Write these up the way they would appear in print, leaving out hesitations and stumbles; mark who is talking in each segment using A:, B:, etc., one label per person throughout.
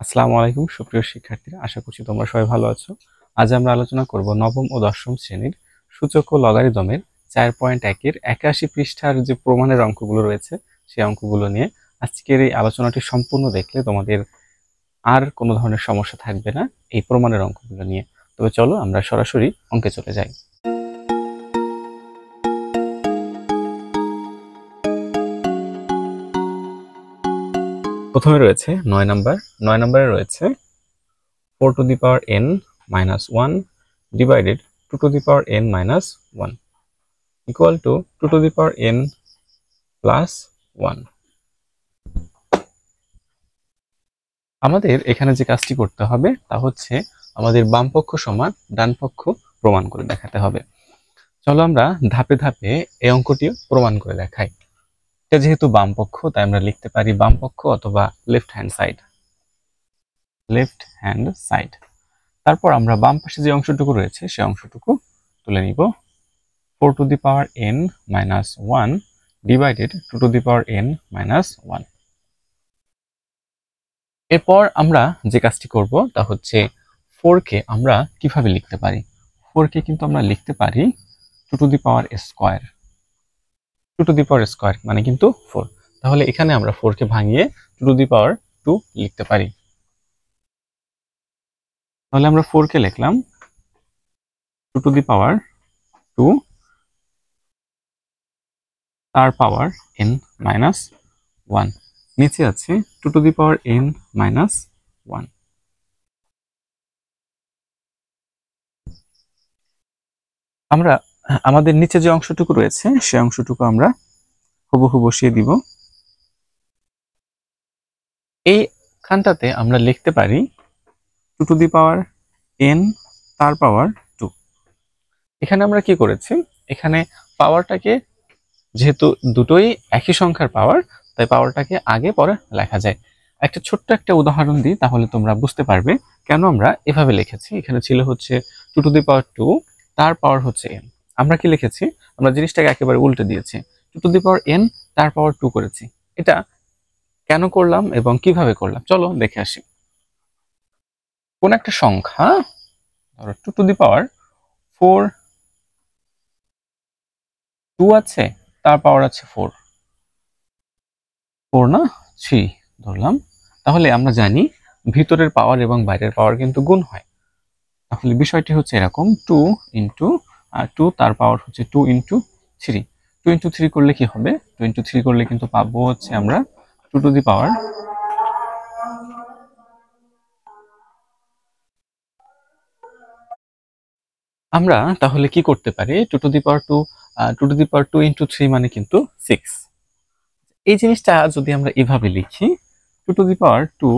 A: আসসালামু আলাইকুম সুপ্রিয় শিক্ষার্থীরা, আশা করছি তোমরা সবাই ভালো আছো। আজ আমরা আলোচনা করব নবম ও দশম শ্রেণীর সূচক ও লগারিদমের 4.1-এর 81 পৃষ্ঠার যে প্রমাণের অঙ্কগুলো রয়েছে সেই অঙ্কগুলো নিয়ে। আজকের এই আলোচনাটি সম্পূর্ণ দেখলে তোমাদের আর কোনো ধরনের সমস্যা থাকবে না এই প্রমাণের অঙ্কগুলো নিয়ে। তবে চলো আমরা সরাসরি অঙ্কে চলে যাই। প্রথমে রয়েছে 9 নাম্বার। 9 নম্বরে রয়েছে 4 to the power n minus 1 divided 2 to the power n minus 1 equal to 2 to the power n plus 1। আমাদের এখানে যে কাজটি করতে হবে তা হচ্ছে আমাদের বাম পক্ষ সমান ডান পক্ষ প্রমাণ করে দেখাতে হবে। চলো আমরা ধাপে ধাপে এই অঙ্কটিও প্রমাণ করে দেখাই। এটা যেহেতু বাম পক্ষ তাই আমরা লিখতে পারি বাম পক্ষ অথবা লেফট হ্যান্ড সাইড। তারপর আমরা বাম পাশে যে অংশটুকু রয়েছে সেই অংশটুকু তুলে নিব। 4 to the power n minus 1 divided 2 to the power n minus 1। এরপর আমরা যে কাজটি করব তা হচ্ছে 4 কে আমরা কিভাবে লিখতে পারি। 4 কে কিন্তু আমরা লিখতে পারি 2 to the power square. 2 to the power square মানে কিন্তু 4। তাহলে এখানে আমরা 4 কে ভাঙিয়ে 2 to the power 2 লিখতে পারি। তাহলে আমরা 4 কে লিখলাম 2 to the power 2 তার পাওয়ার n minus 1। নিচে আছে 2 to the power n minus 1। আমরা আমাদের নিচে যে অংশটুকু রয়েছে সেই অংশটুকু আমরা হুবহু বসিয়ে দিব। এইখানটাতে আমরা লিখতে পারি 2 to the power n তার পাওয়ার 2। এখানে আমরা কি করেছি, এখানে পাওয়ারটাকে যেহেতু দুটোই একই সংখ্যার পাওয়ার তাই পাওয়ারটাকে আগে পরে লেখা যায়। একটা ছোট্ট একটা উদাহরণ দিই তাহলে তোমরা বুঝতে পারবে কেন আমরা এভাবে লিখেছি। এখানে ছিল হচ্ছে 2 to the power 2 তার পাওয়ার হচ্ছে n। আমরা কি লিখেছি, আমরা জিনিসটাকে একেবারে উল্টে দিয়েছি, 2 to the power n তার পাওয়ার 2 করেছি। এটা কেন করলাম এবং কিভাবে করলাম চলো দেখে আসি। কোন একটা সংখ্যা ধরো 2 to the power 4 2 আছে, তার পাওয়ার আছে 4 না 3 ধরলাম। তাহলে আমরা জানি ভিতরের পাওয়ার এবং বাইরের পাওয়ার কিন্তু গুণ হয়। তাহলে বিষয়টি হচ্ছে এরকম 2 ইন্টু 2 তার পাওয়ার হচ্ছে 2 ইন্টু 3। 2 ইন্টু 3 করলে কি হবে, 2 ইন্টু 3 করলে কিন্তু পাবো হচ্ছে আমরা 2 টু দি পাওয়ার আমরা তাহলে কি করতে পারি 2 two the power 2 2 two the power 2 into 3 মানে কিন্তু 6। এই জিনিসটা যদি আমরা এভাবে লিখি 2 two the power 2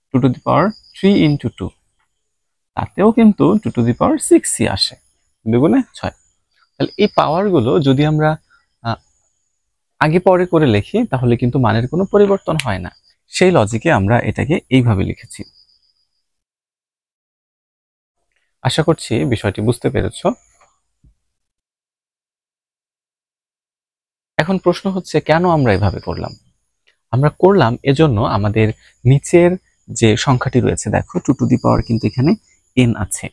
A: 2 two the power 3 into 2 তাতেও কিন্তু 2 টু দি পাওয়ার 6ই আসে, দুগুণে 6। তাহলে এই পাওয়ারগুলো যদি আমরা আগে পরে করে লিখি তাহলে কিন্তু মানের কোনো পরিবর্তন হয় না। সেই লজিকে আমরা এটাকে এইভাবে লিখেছি। আশা করছি বিষয়টি বুঝতে পেরেছো। এখন প্রশ্ন হচ্ছে কেন আমরা এভাবে করলাম। আমরা করলাম এজন্য আমাদের নিচের যে সংখ্যাটি রয়েছে দেখো 2 টু দি পাওয়ার কিন্তু এখানে n আছে।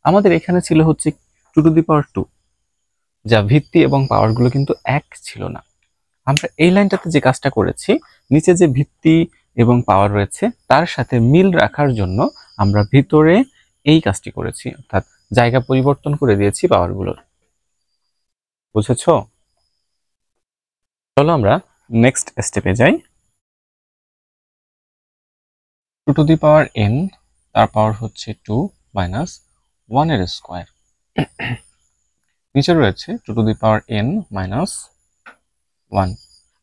A: আমাদের এখানে ছিল হচ্ছে 2 টু দি পাওয়ার 2, যা ভিত্তি এবং পাওয়ারগুলো কিন্তু এক ছিল না। আমরা এই লাইনটাতে যে কাজটা করেছি, নিচে যে ভিত্তি এবং পাওয়ার রয়েছে তার সাথে মিল রাখার জন্য আমরা ভিতরে এই কাজটি করেছি, অর্থাৎ জায়গা পরিবর্তন করে দিয়েছি পাওয়ারগুলোর। বুঝেছো? চলো আমরা নেক্সট স্টেপে যাই। 2 টু দি পাওয়ার n তার পাওয়ার হচ্ছে 2 মাইনাস 1 এর স্কয়ার। নিচে রয়েছে 2 two the power n minus 1।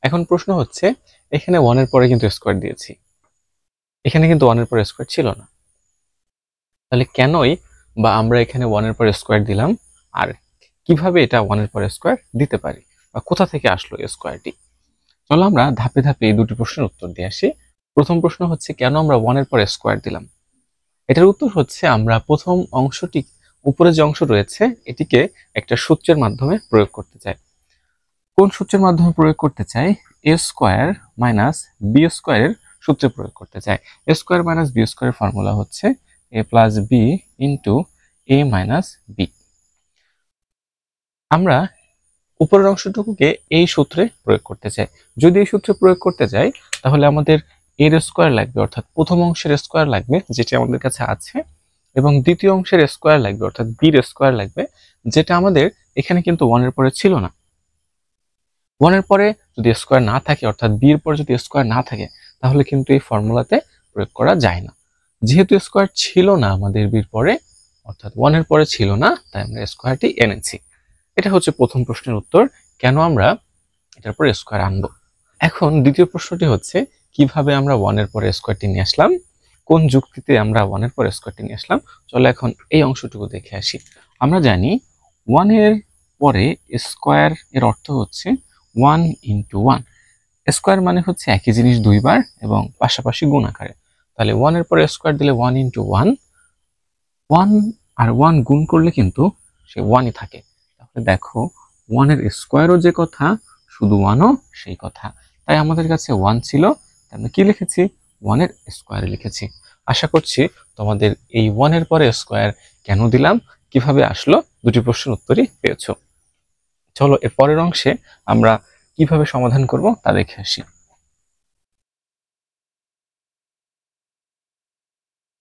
A: এখন প্রশ্ন হচ্ছে এখানে 1 এর পরে কিন্তু স্কয়ার দিয়েছি, এখানে কিন্তু 1 এর পরে স্কয়ার ছিল না। তাহলে কেনই বা আমরা এখানে 1 এর পরে স্কয়ার দিলাম, আর কিভাবে এটা 1 এর পরে স্কয়ার দিতে পারি বা কোথা থেকে আসলো এই স্কয়ারটি। চলো আমরা ধাপে ধাপে এই দুটি প্রশ্নের উত্তর দিয়ে আসি। প্রথম প্রশ্ন হচ্ছে কেন আমরা 1 এর পরে স্কয়ার দিলাম। এটার উত্তর হচ্ছে আমরা প্রথম অংশটি, উপরে যে অংশ রয়েছে এটিকে একটা সূত্রের মাধ্যমে প্রয়োগ করতে চাই। কোন সূত্রের মাধ্যমে প্রয়োগ করতে চাই, a স্কয়ার মাইনাস b স্কয়ারের সূত্রে প্রয়োগ করতে চাই। এ স্কোয়ার মাইনাস বি স্কোয়ারের ফর্মুলা হচ্ছে এ plus B into A minus B. আমরা উপরের অংশটুকুকে এই সূত্রে প্রয়োগ করতে চাই। যদি এই সূত্রে প্রয়োগ করতে যাই তাহলে আমাদের এর স্কোয়ার লাগবে, অর্থাৎ প্রথম অংশের স্কোয়ার লাগবে যেটা আমাদের কাছে আছে, এবং দ্বিতীয় অংশের স্কোয়ার লাগবে অর্থাৎ বির স্কোয়ার লাগবে, যেটা আমাদের এখানে কিন্তু 1 এর পরে ছিল না। 1 এর পরে যদি স্কোয়ার না থাকে অর্থাৎ বি এর পরে যদি স্কোয়ার না থাকে তাহলে কিন্তু এই ফর্মুলাতে প্রয়োগ করা যায় না। যেহেতু স্কোয়ার ছিল না আমাদের বির পরে অর্থাৎ 1 এর পরে ছিল না, তাই আমরা স্কোয়ারটি এনেছি। এটা হচ্ছে প্রথম প্রশ্নের উত্তর, কেন আমরা এটার পরে স্কোয়ার আনবো। এখন দ্বিতীয় প্রশ্নটি হচ্ছে কিভাবে আমরা 1 এর পরে স্কোয়ারটি নিয়ে আসলাম, কোন যুক্তিতে আমরা 1 এর পরে স্কোয়ারটি নিয়ে আসলাম। চলো এখন এই অংশটুকু দেখে আসি। আমরা জানি 1 এর পরে স্কোয়ার এর অর্থ হচ্ছে 1 ইন্টু 1। স্কোয়ার মানে হচ্ছে একই জিনিস দুইবার এবং পাশাপাশি গুণ আকারে। তাহলে 1 এর পরে স্কোয়ার দিলে 1 ইন্টু 1, 1 আর 1 গুণ করলে কিন্তু সে 1ই থাকে। তাহলে দেখো 1 এর স্কোয়ারও যে কথা, শুধু 1ও সেই কথা। তাই আমাদের কাছে 1 ছিল, তাই আমরা কি লিখেছি, 1 এর স্কোয়ার লিখেছি। আশা করছি তোমাদের এই 1 এর পরে স্কোয়ার কেন দিলাম, কিভাবে আসলো, দুটি প্রশ্নের উত্তরই পেয়েছো। চলো এর পরের অংশে আমরা কিভাবে সমাধান করব তা দেখে আসি।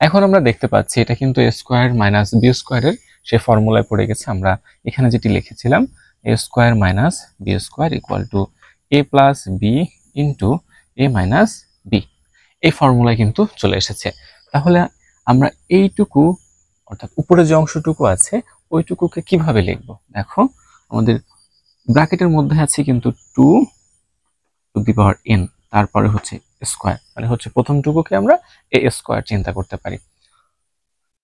A: এখন আমরা দেখতে পাচ্ছি এটা কিন্তু এ স্কোয়ার মাইনাস বি স্কোয়ারের সে ফর্মুলায় পড়ে গেছে। আমরা এখানে যেটি লিখেছিলাম A square minus B square equal to A plus B into A minus B, এই ফর্মুলায় কিন্তু চলে এসেছে। তাহলে আমরা এইটুকু অর্থাৎ উপরে যে অংশটুকু আছে ওইটুকুকে কিভাবে লিখব, দেখো আমাদের ব্র্যাকেটের মধ্যে আছে কিন্তু 2 টু দি পাওয়ার n, তারপরে হচ্ছে স্কোয়ার, মানে হচ্ছে প্রথমটুকুকে আমরা এ স্কোয়ার চিন্তা করতে পারি।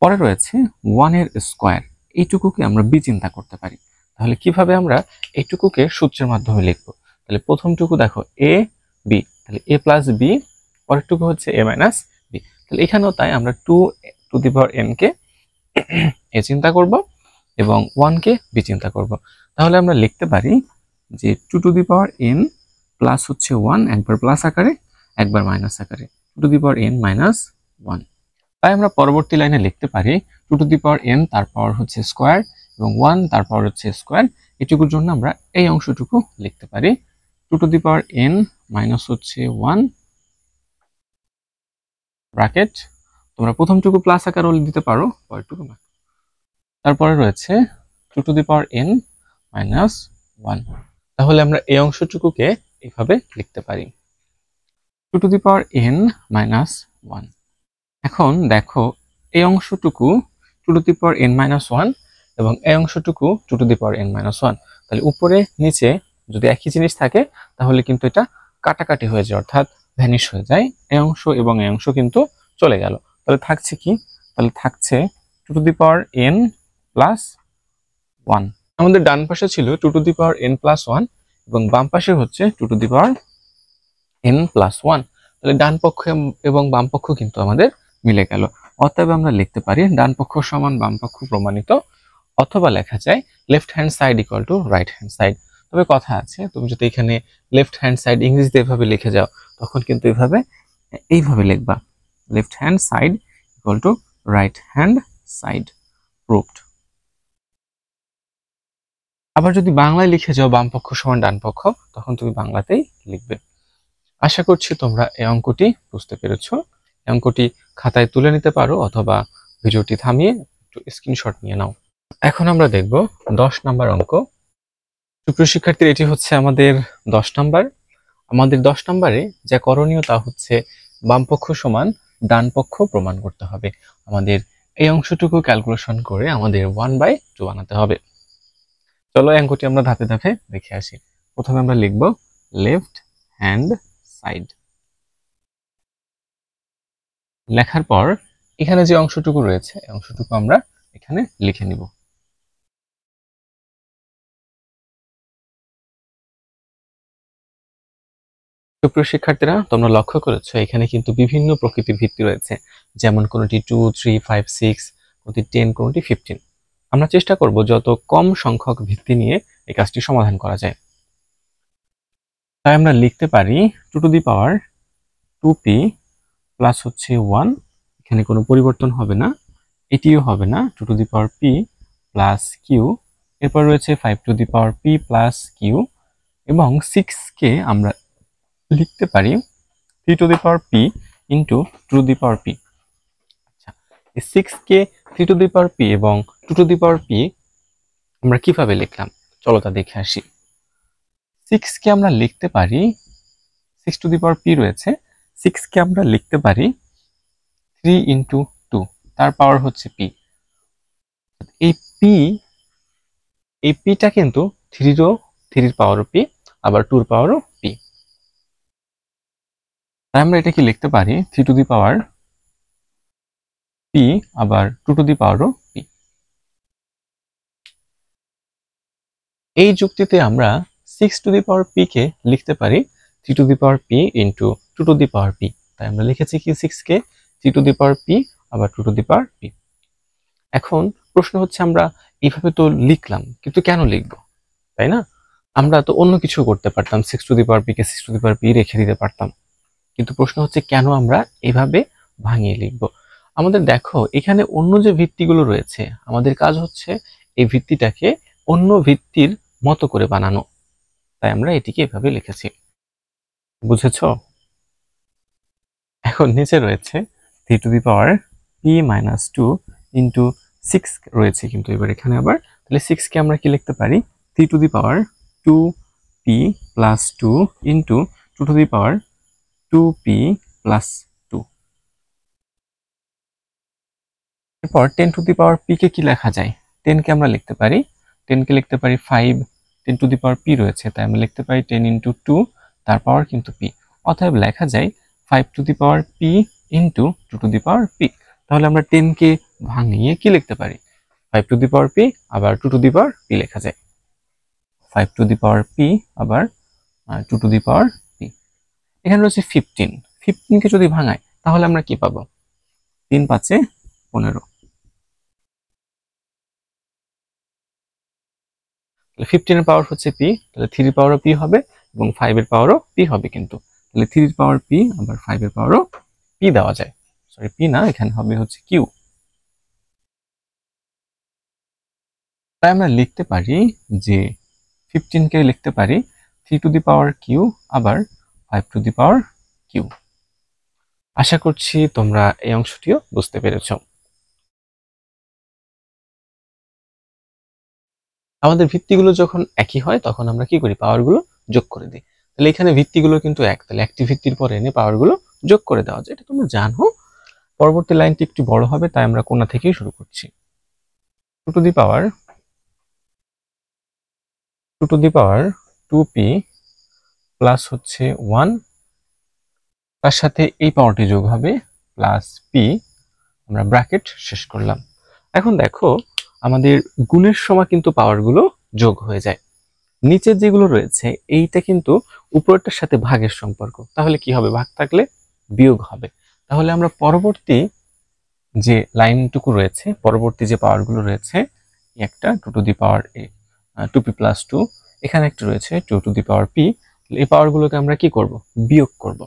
A: পরে রয়েছে 1 এর স্কোয়ার, এইটুকুকে আমরা বি চিন্তা করতে পারি। তাহলে কিভাবে আমরা এইটুকুকে সূত্রের মাধ্যমে লিখবো, তাহলে প্রথমটুকু দেখো এ বি, তাহলে এ প্লাস বি, পরেরটুকু হচ্ছে এ মাইনাস বি। তাহলে এখানেও তাই আমরা 2 টু দি পাওয়ার n কে এ চিন্তা করব এবং 1 কে বি চিন্তা করব। তাহলে আমরা লিখতে পারি যে 2 two the power n plus হচ্ছে 1, একবার প্লাস আকারে একবার মাইনাস আকারে, 2 two the power n minus 1। তাই আমরা পরবর্তী লাইনে লিখতে পারি 2 টু দি পাওয়ার n তার পাওয়ার হচ্ছে স্কোয়ার এবং 1 তার পাওয়ার হচ্ছে স্কোয়ার। এটুকুর জন্য আমরা এই অংশটুকু লিখতে পারি 2 two the power n minus হচ্ছে 1 ব্র্যাকেট, তোমরা প্রথমটুকু প্লাস আকারেও দিতে পারো, পরেরটুকু না। তারপরে রয়েছে 2 two the power n minus 1। তাহলে আমরা এই অংশটুকুকে এইভাবে লিখতে পারি 2 two the power n minus 1। এখন দেখো এই অংশটুকু 2 two the power n minus 1 এবং এই অংশটুকু 2 two the power n minus 1। তাহলে উপরে নিচে যদি একই জিনিস থাকে তাহলে কিন্তু এটা কাটাকাটি হয়ে যায় অর্থাৎ ভ্যানিশ হয়ে যায়, এই অংশ এবং এই অংশ কিন্তু চলে গেল। তাহলে থাকছে কি, তাহলে থাকছে 2 two the power n plus 1। আমাদের ডান পাশে ছিল 2 two the power n plus 1 এবং বাম পাশে হচ্ছে 2 two the power n plus 1। তাহলে ডান পক্ষ এবং বাম পক্ষ কিন্তু আমাদের মিলে গেল। অতএব আমরা লিখতে পারি ডান পক্ষ সমান বাম পক্ষ প্রমাণিত, অথবা লেখা যায় left hand side equal to right hand side. তবে কথা আছে, তুমি যদি এখানে লেফট হ্যান্ড সাইড ইংরেজিতে এভাবে লিখে যাও তখন কিন্তু এইভাবে লিখবা left hand side equal to right hand side, proved. আবার যদি বাংলায় লিখে যাও বাম পক্ষ সমান ডান পক্ষ, তখন তুমি বাংলাতেই লিখবে। আশা করছি তোমরা এই অঙ্কটি বুঝতে পেরেছো। এই অঙ্কটি খাতায় তুলে নিতে পারো অথবা ভিডিওটি থামিয়ে একটু স্ক্রিনশট নিয়ে নাও। এখন আমরা দেখব 10 নাম্বার অঙ্ক। সুপ্রিয় শিক্ষার্থীরা, এটি হচ্ছে আমাদের 10 নাম্বার। আমাদের 10 নাম্বারে যা করণীয় তা হচ্ছে বাম পক্ষ সমান ডান পক্ষ প্রমাণ করতে হবে। আমাদের এই অংশটুকু ক্যালকুলেশন করে আমাদের 1/2 বানাতে হবে। চলো এই অঙ্কটি আমরা ধাপে ধাপে দেখে আসি। প্রথমে আমরা লিখব লেফট হ্যান্ড সাইড। লেখার পর এখানে যে অংশটুকু রয়েছে এই অংশটুকু আমরা এখানে লিখে নিব। সুপ্রিয় শিক্ষার্থীরা, তোমরা লক্ষ্য করেছো এখানে কিন্তু বিভিন্ন প্রকৃতির ভিত্তি রয়েছে, যেমন কোনটি 2, 3, 5, 6, কোনটি 10, কোনটি 15। আমরা চেষ্টা করব যত কম সংখ্যক ভিত্তি নিয়ে এই কাজটি সমাধান করা যায়। তাই আমরা লিখতে পারি 2 two the power 2p plus হচ্ছে 1, এখানে কোনো পরিবর্তন হবে না, এটিও হবে না, 2 two the power p plus q। এরপর রয়েছে 5 to the power p plus q, এবং 6 কে আমরা লিখতে পারি 3 two the power p into 2 two the power p। আচ্ছা, এই 6 কে 3 টু দি পাওয়ার p এবং 2 টু দি পাওয়ার p আমরা কিভাবে লিখলাম, চলো তা দেখে আসি। 6 কে আমরা লিখতে পারি, 6 টু দি পাওয়ার p রয়েছে, 6 কে আমরা লিখতে পারি 3 ইন্টু 2, তার পাওয়ার হচ্ছে p। এই p, এই পিটা কিন্তু 3 পাওয়ারও p, আবার 2 পাওয়ারও p। তাই আমরা এটা কি লিখতে পারি 3 টু দি পাওয়ার p আবার 2 টু দি পাওয়ারও p। এই যুক্তিতে আমরা 6 টু দি পাওয়ার p কে লিখতে পারি 3 two the power p into 2 two the power p। তাই আমরা লিখেছি কি 6 কে 3 টু দি পাওয়ার p আবার 2 টু দি পাওয়ার p। এখন প্রশ্ন হচ্ছে আমরা এইভাবে তো লিখলাম, কিন্তু কেন লিখব, তাই না? আমরা তো অন্য কিছু করতে পারতাম, 6 two the power p K 6 two the power p রেখে দিতে পারতাম, কিন্তু প্রশ্ন হচ্ছে কেন আমরা এভাবে ভাঙিয়ে লিখব। আমাদের দেখো এখানে অন্য যে ভিত্তিগুলো রয়েছে, আমাদের কাজ হচ্ছে এই ভিত্তিটাকে অন্য ভিত্তির মতো করে বানানো, তাই আমরা এটিকে এভাবে লিখেছি। বুঝেছো? এখন নিচে রয়েছে 3 two the power p minus 2 into 6 রয়েছে, কিন্তু এবার এখানে আবার তাহলে 6 কে আমরা কি লিখতে পারি 3 two the power 2p plus 2 into 2 two the power 2p plus 2। এরপর 10 টু দি পাওয়ার p কে কি লেখা যায়, 10 কে আমরা লিখতে পারি 10 কে লিখতে পারি 5, 10 টু দি পাওয়ার p রয়েছে, তাই আমরা লিখতে পারি 10 ইন্টু 2, তার পাওয়ার কিন্তু p। অতএব লেখা যায় 5 to the power p into 2 two the power p। তাহলে আমরা 10 কে ভাঙিয়ে কি লিখতে পারি 5 টু দি পাওয়ার p আবার 2 টু দি পাওয়ার p লেখা যায়। 5 টু দি পাওয়ার p আবার 2 টু দি পাওয়ার p। এখানে রয়েছে 15, 15 কে যদি ভাঙাই তাহলে আমরা কি পাবো 3 5 এ 15। 15 এর পাওয়ার হচ্ছে p, তাহলে 3 এর পাওয়ারও p হবে এবং 5 এর পাওয়ারও p হবে, কিন্তু তাহলে 3 এর পাওয়ার p আবার 5 এর পাওয়ারও p দেওয়া যায়। সরি, p না, এখানে হবে হচ্ছে q। তাই আমরা লিখতে পারি যে 15 কে লিখতে পারি 3 টু দি পাওয়ার q আবার 5 টু দি পাওয়ার q। আশা করছি তোমরা এই অংশটিও বুঝতে পেরেছো। আমাদের ভিত্তিগুলো যখন একই হয় তখন আমরা কি করি পাওয়ারগুলো যোগ করে দিই। তাহলে এখানে ভিত্তিগুলো কিন্তু এক, তাহলে একটি ভিত্তির পরে এনে পাওয়ারগুলো যোগ করে দেওয়া যায়, এটা তোমরা জানো। পরবর্তী লাইনটি একটু বড় হবে, তাই আমরা কোণা থেকেই শুরু করছি। 2 two the power 2p plus হচ্ছে 1, তার সাথে এই পাওয়ারটি যোগ হবে প্লাস p, আমরা ব্র্যাকেট শেষ করলাম। এখন দেখো আমাদের গুণের সময় কিন্তু পাওয়ারগুলো যোগ হয়ে যায়। নিচের যেগুলো রয়েছে এইটা কিন্তু উপরেরটার সাথে ভাগের সম্পর্ক, তাহলে কি হবে ভাগ থাকলে বিয়োগ হবে। তাহলে আমরা পরবর্তী যে লাইনটুকু রয়েছে, পরবর্তী যে পাওয়ারগুলো রয়েছে, একটা 2 two the power 2p plus 2, এখানে একটা রয়েছে 2 টু দি পাওয়ার p, এই পাওয়ারগুলোকে আমরা কি করব বিয়োগ করব।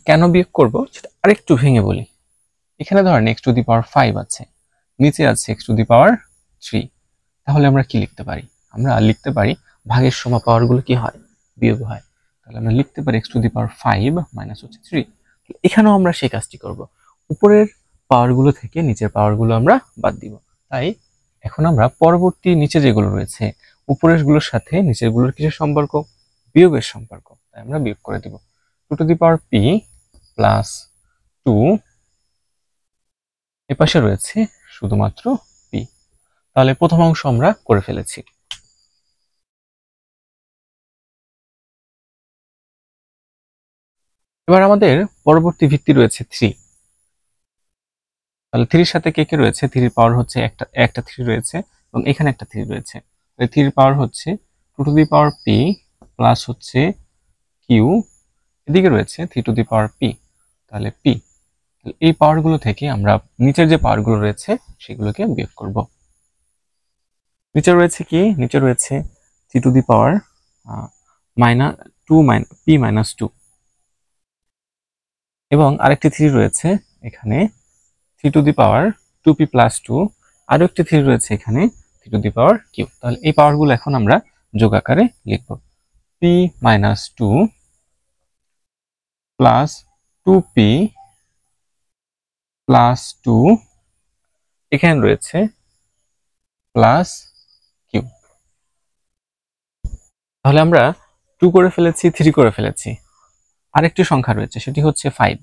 A: কেন বিয়োগ করব সেটা আরেকটু ভেঙে বলি। এখানে ধরেন x টু দি পাওয়ার 5 আছে, নিচে আছে x টু দি পাওয়ার 3, তাহলে আমরা কি লিখতে পারি, আমরা লিখতে পারি ভাগের সময় পাওয়ারগুলো কি হয় বিয়োগ হয়। তাহলে আমরা লিখতে পারি x to the power 5 minus হচ্ছে 3। এখানেও আমরা সেই কাজটি করব, উপরের পাওয়ারগুলো থেকে নিচের পাওয়ারগুলো আমরা বাদ দিব। তাই এখন আমরা পরবর্তী নিচে যেগুলো রয়েছে উপরের গুলোর সাথে নিচের গুলোর কিসের সম্পর্ক বিয়োগের সম্পর্ক, তাই আমরা বিয়োগ করে দিব 2 two the power p plus 2, এপাশে রয়েছে শুধুমাত্র p। তাহলে প্রথম অংশ আমরা করে ফেলেছি। এবার আমাদের পরবর্তী ভিত্তি রয়েছে 3, তাহলে 3 এর সাথে কে কে রয়েছে, 3 এর পাওয়ার হচ্ছে একটা 3 রয়েছে এবং এখানে একটা 3 রয়েছে, তাহলে 3 এর পাওয়ার হচ্ছে 2 two the power p plus হচ্ছে q, এদিকে রয়েছে 3 টু দি পাওয়ার p, তাহলে p। এই পাওয়ারগুলো থেকে আমরা নিচের যে পাওয়ারগুলো রয়েছে সেগুলোকে বিয়োগ করব। নিচে রয়েছে কি, নিচে রয়েছে 3 two the power minus 2 p minus 2, এবং আরেকটি 3 রয়েছে এখানে 3 two the power 2p plus 2, আরো একটি 3 রয়েছে এখানে 3 টু দি পাওয়ার কিউ। তাহলে এই পাওয়ারগুলো এখন আমরা যোগ আকারে লিখব। p minus 2 plus 2p plus 2, এখানে রয়েছে প্লাস কিউ। তাহলে আমরা 2 করে ফেলেছি, 3 করে ফেলেছি, আরেকটি সংখ্যা রয়েছে সেটি হচ্ছে 5।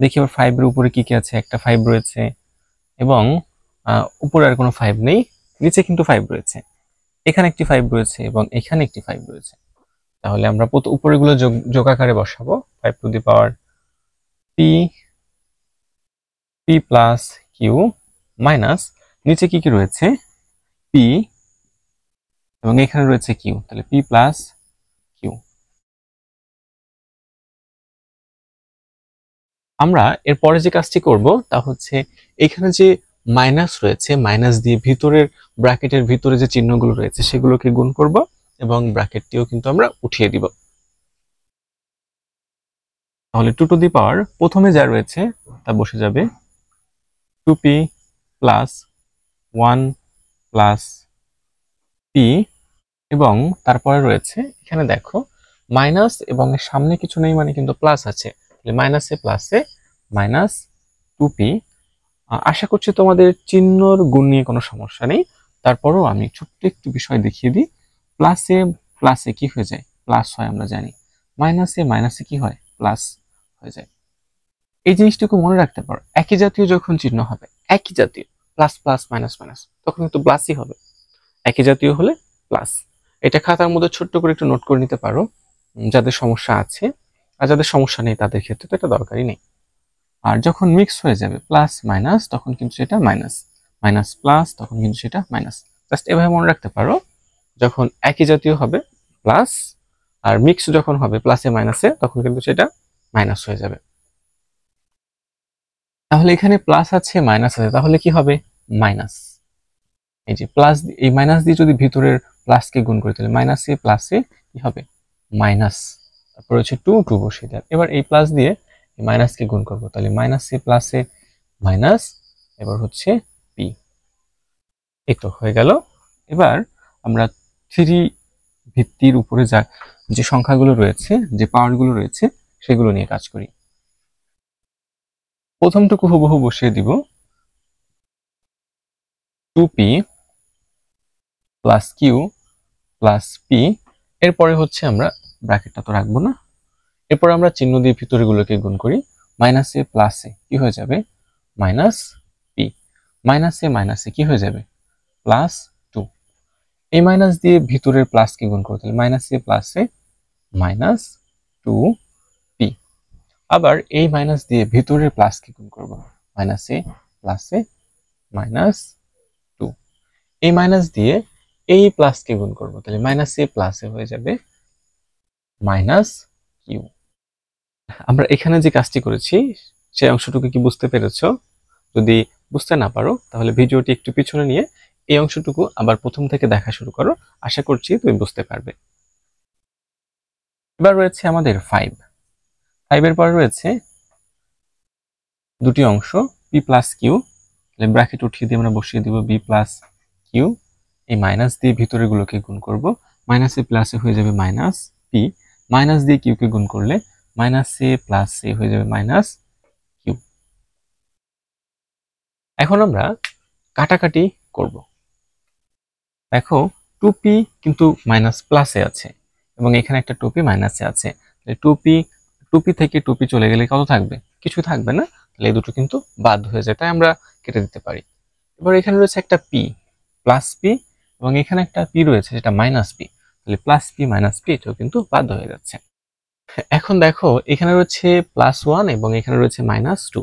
A: দেখি আবার 5 এর উপরে কি কি আছে। একটা 5 রয়েছে এবং উপরে আর কোনো 5 নেই, নিচে কিন্তু 5 রয়েছে। এখানে একটি 5 রয়েছে এবং এখানে একটি 5 রয়েছে। তাহলে আমরা উপরেগুলো যোগ আকারে বসাবো। 5 to the power p plus q minus নিচে কি কি রয়েছে p এবং এখানে রয়েছে কিউ, তাহলে p প্লাস কিউ। আমরা এর পরে যে কাজটি করব তা হচ্ছে এখানে যে মাইনাস রয়েছে, মাইনাস দিয়ে ভিতরের ব্র্যাকেটের ভিতরে যে চিহ্নগুলো রয়েছে সেগুলোকে গুণ করব এবং ব্র্যাকেটটিও কিন্তু আমরা উঠিয়ে দিব। তাহলে 2 টু দি পাওয়ার প্রথমে যা রয়েছে তা বসে যাবে 2p প্লাস 1 প্লাস p, এবং তারপরে রয়েছে এখানে দেখো মাইনাস এবং এর সামনে কিছু নেই মানে কিন্তু প্লাস আছে, তাহলে মাইনাসে প্লাসে মাইনাস 2p। আশা করছি তোমাদের চিহ্নর গুণ নিয়ে কোনো সমস্যা নেই। তারপরও আমি ছোট্ট একটু বিষয় দেখিয়ে দিই। প্লাসে প্লাসে কি হয়ে যায়, প্লাস হয় আমরা জানি। মাইনাসে মাইনাসে কি হয়, প্লাস হয়ে যায়। এই জিনিসটুকু মনে রাখতে পারো, একই জাতীয় যখন চিহ্ন হবে, একই জাতীয় প্লাস প্লাস মাইনাস মাইনাস, তখন কিন্তু প্লাসই হবে। একই জাতীয় হলে প্লাস। এটা খাতার মধ্যে ছোট্ট করে একটু নোট করে নিতে পারো যাদের সমস্যা আছে, আর যাদের সমস্যা নেই তাদের ক্ষেত্রে তো এটা দরকারই নেই। আর যখন মিক্স হয়ে যাবে প্লাস মাইনাস তখন কিন্তু সেটা মাইনাস, মাইনাস প্লাস তখন কিন্তু সেটা মাইনাস। জাস্ট এভাবে মনে রাখতে পারো, যখন একই জাতীয় হবে প্লাস, আর মিক্স যখন হবে প্লাসে মাইনাসে তখন কিন্তু সেটা মাইনাস হয়ে যাবে। তাহলে এখানে প্লাস আছে মাইনাস আছে, তাহলে কি হবে, মাইনাস। এই যে প্লাস, এই মাইনাস দিয়ে যদি ভিতরের প্লাসকে গুণ করি তাহলে মাইনাসে প্লাসে কি হবে, মাইনাস। তারপর হচ্ছে 2 2 বসিয়ে দেব। এবার এই প্লাস দিয়ে মাইনাসকে গুণ করব, তাহলে মাইনাসে প্লাসে মাইনাস, এবার হচ্ছে পি। এই তো হয়ে গেল। এবার আমরা 3 ভিত্তির উপরে যে সংখ্যাগুলো রয়েছে, যে পাওয়ারগুলো রয়েছে সেগুলো নিয়ে কাজ করি। প্রথমটুকু হুবহু বসিয়ে দিব 2p plus Q plus P. এরপরে হচ্ছে আমরা ব্র্যাকেটটা তো রাখবো না, এরপর আমরা চিহ্ন দিয়ে ভিতরেগুলোকে গুণ করি। মাইনাসে প্লাসে কি হয়ে যাবে, মাইনাস পি। মাইনাসে মাইনাসে কি হয়ে যাবে, প্লাস 2। এই মাইনাস দিয়ে ভিতরের প্লাসকে গুণ করতে হলে মাইনাসে প্লাসে মাইনাস 2p। আবার এই মাইনাস দিয়ে ভিতরের প্লাসকে গুণ করব, মাইনাসে প্লাসে মাইনাস 2। এই মাইনাস দিয়ে এই প্লাসকে গুণ করব, তাহলে মাইনাসে প্লাসে হয়ে যাবে মাইনাস কিউ। আমরা এখানে যে কাজটি করেছি সেই অংশটুকু কি বুঝতে পেরেছো? যদি বুঝতে না পারো তাহলে ভিডিওটি একটু পিছনে নিয়ে এই অংশটুকু আবার প্রথম থেকে দেখা শুরু করো, আশা করছি তুমি বুঝতে পারবে। এবার রয়েছে আমাদের 5 এর পরে রয়েছে দুটি অংশ পি প্লাস কিউ, তাহলে ব্র্যাকেট উঠিয়ে দিয়ে আমরা বসিয়ে দিব বি প্লাস কিউ। এই মাইনাস দিয়ে ভিতরে গুলোকে গুণ করব, মাইনাসে প্লাসে হয়ে যাবে মাইনাস পি। মাইনাস দিয়ে কিউকে গুণ করলে মাইনাসে প্লাসে হয়ে যাবে মাইনাস কিউ। এখন আমরা কাটাকাটি করব। দেখো 2p কিন্তু মাইনাস প্লাসে আছে এবং এখানে একটা 2p মাইনাসে আছে, তাহলে 2p থেকে 2p চলে গেলে কত থাকবে, কিছু থাকবে না, তাহলে এই দুটো কিন্তু বাদ হয়ে যায়, তাই আমরা কেটে দিতে পারি। এবার এখানে রয়েছে একটা p প্লাস p এবং এখানে একটা p রয়েছে যেটা মাইনাস p, তাহলে প্লাস p মাইনাস p এটাও কিন্তু বাদ হয়ে যাচ্ছে। এখন দেখো এখানে রয়েছে +1 এবং এখানে রয়েছে -2।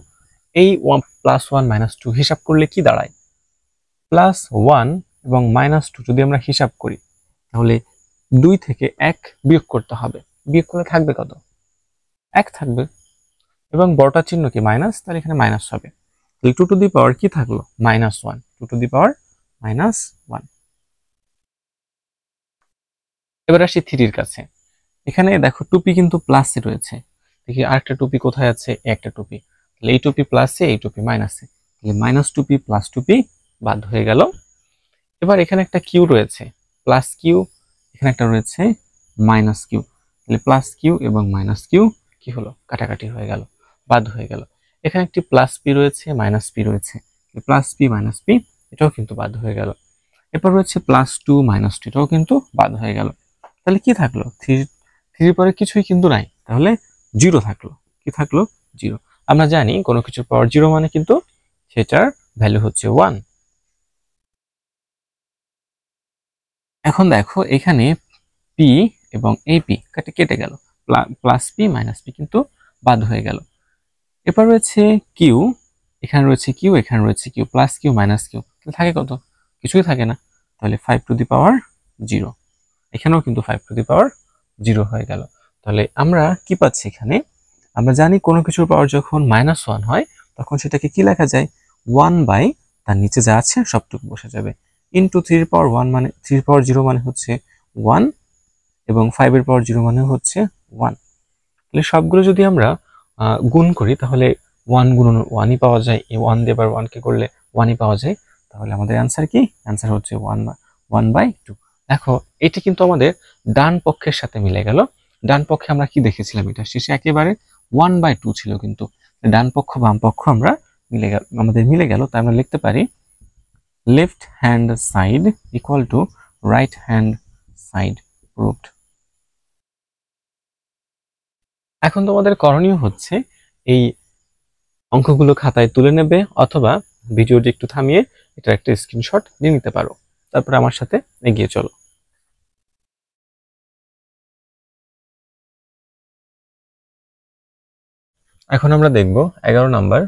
A: এই +1 -2 হিসাব করলে কি দাঁড়ায়, +1 এবং -2 যদি আমরা হিসাব করি তাহলে 2 থেকে 1 বিয়োগ করতে হবে। বিয়োগ করলে থাকবে কত, 1 থাকবে এবং বড়টার চিহ্ন কি মাইনাস, তাহলে এখানে মাইনাস হবে। তাহলে 2 টু দি পাওয়ার কি থাকলো, -1, 2 টু দি পাওয়ার -1। এবার আসি 3 এর কাছে। এখানে দেখো 2p কিন্তু প্লাসে রয়েছে, দেখি আরেকটা টুপি কোথায় আছে, একটা টুপি, তাহলে এই টুপি প্লাসে এই টুপি মাইনাসে, তাহলে মাইনাস টুপি প্লাস টুপি বাদ হয়ে গেল। এবার এখানে একটা কিউ রয়েছে, প্লাস কিউ, এখানে একটা রয়েছে মাইনাস কিউ, তাহলে প্লাস কিউ এবং মাইনাস কিউ কি হলো, কাটাকাটি হয়ে গেল, বাদ হয়ে গেল। এখানে একটি প্লাস পি রয়েছে, মাইনাস পি রয়েছে, প্লাস পি মাইনাস পি এটাও কিন্তু বাদ হয়ে গেল। এরপর রয়েছে প্লাস টু মাইনাস টু, এটাও কিন্তু বাদ হয়ে গেল। তাহলে কি থাকলো, থ্রির পরে কিছুই কিন্তু নাই, তাহলে জিরো থাকলো। কি থাকলো, জিরো। আমরা জানি কোনো কিছুর পাওয়ার জিরো মানে কিন্তু সেটার ভ্যালু হচ্ছে 1। এখন দেখো এখানে পি এবং এই পি কেটে গেল, প্লাস পি মাইনাস পি কিন্তু বাদ হয়ে গেল। এরপর রয়েছে কিউ, এখানে রয়েছে কিউ, এখানে রয়েছে q, plus q minus q, তাহলে থাকে কত, কিছুই থাকে না, তাহলে 5 টু দি পাওয়ার 0। এখানেও কিন্তু 5 টু দি পাওয়ার 0 হয়ে গেল। তাহলে আমরা কি পাচ্ছি এখানে, আমরা জানি কোনো কিছুর পাওয়ার যখন -1 হয় তখন সেটাকে কি লেখা যায়, 1 বাই তার নিচে যা আছে সবটুকু বসে যাবে, ইন্টু 3 এর পাওয়ার 1 মানে 3 এর পাওয়ার 0 মানে হচ্ছে 1, এবং 5 এর পাওয়ার 0 মানে হচ্ছে 1। তাহলে সবগুলো যদি আমরা গুণ করি তাহলে 1 গুণন 1ই পাওয়া যায়, এই 1 দিয়ে আবার 1 কে করলে 1ই পাওয়া যায়। তাহলে আমাদের অ্যান্সার কি, অ্যান্সার হচ্ছে 1/2। দেখো এটি কিন্তু আমাদের ডান পক্ষের সাথে মিলে গেল। ডান পক্ষে আমরা কি দেখেছিলাম, এটা শেষে একেবারে 1/2 ছিল, কিন্তু ডান পক্ষ বাম পক্ষ আমরা আমাদের মিলে গেল। তাই আমরা লিখতে পারি left hand side equal to right hand side proved. এখন তোমাদের করণীয় হচ্ছে এই অঙ্কগুলো খাতায় তুলে নেবে, অথবা ভিডিওটি একটু থামিয়ে এটার একটা স্ক্রিনশট নিয়ে নিতে পারো, তারপরে আমার সাথে এগিয়ে চলো। এখন আমরা দেখব 11 নাম্বার।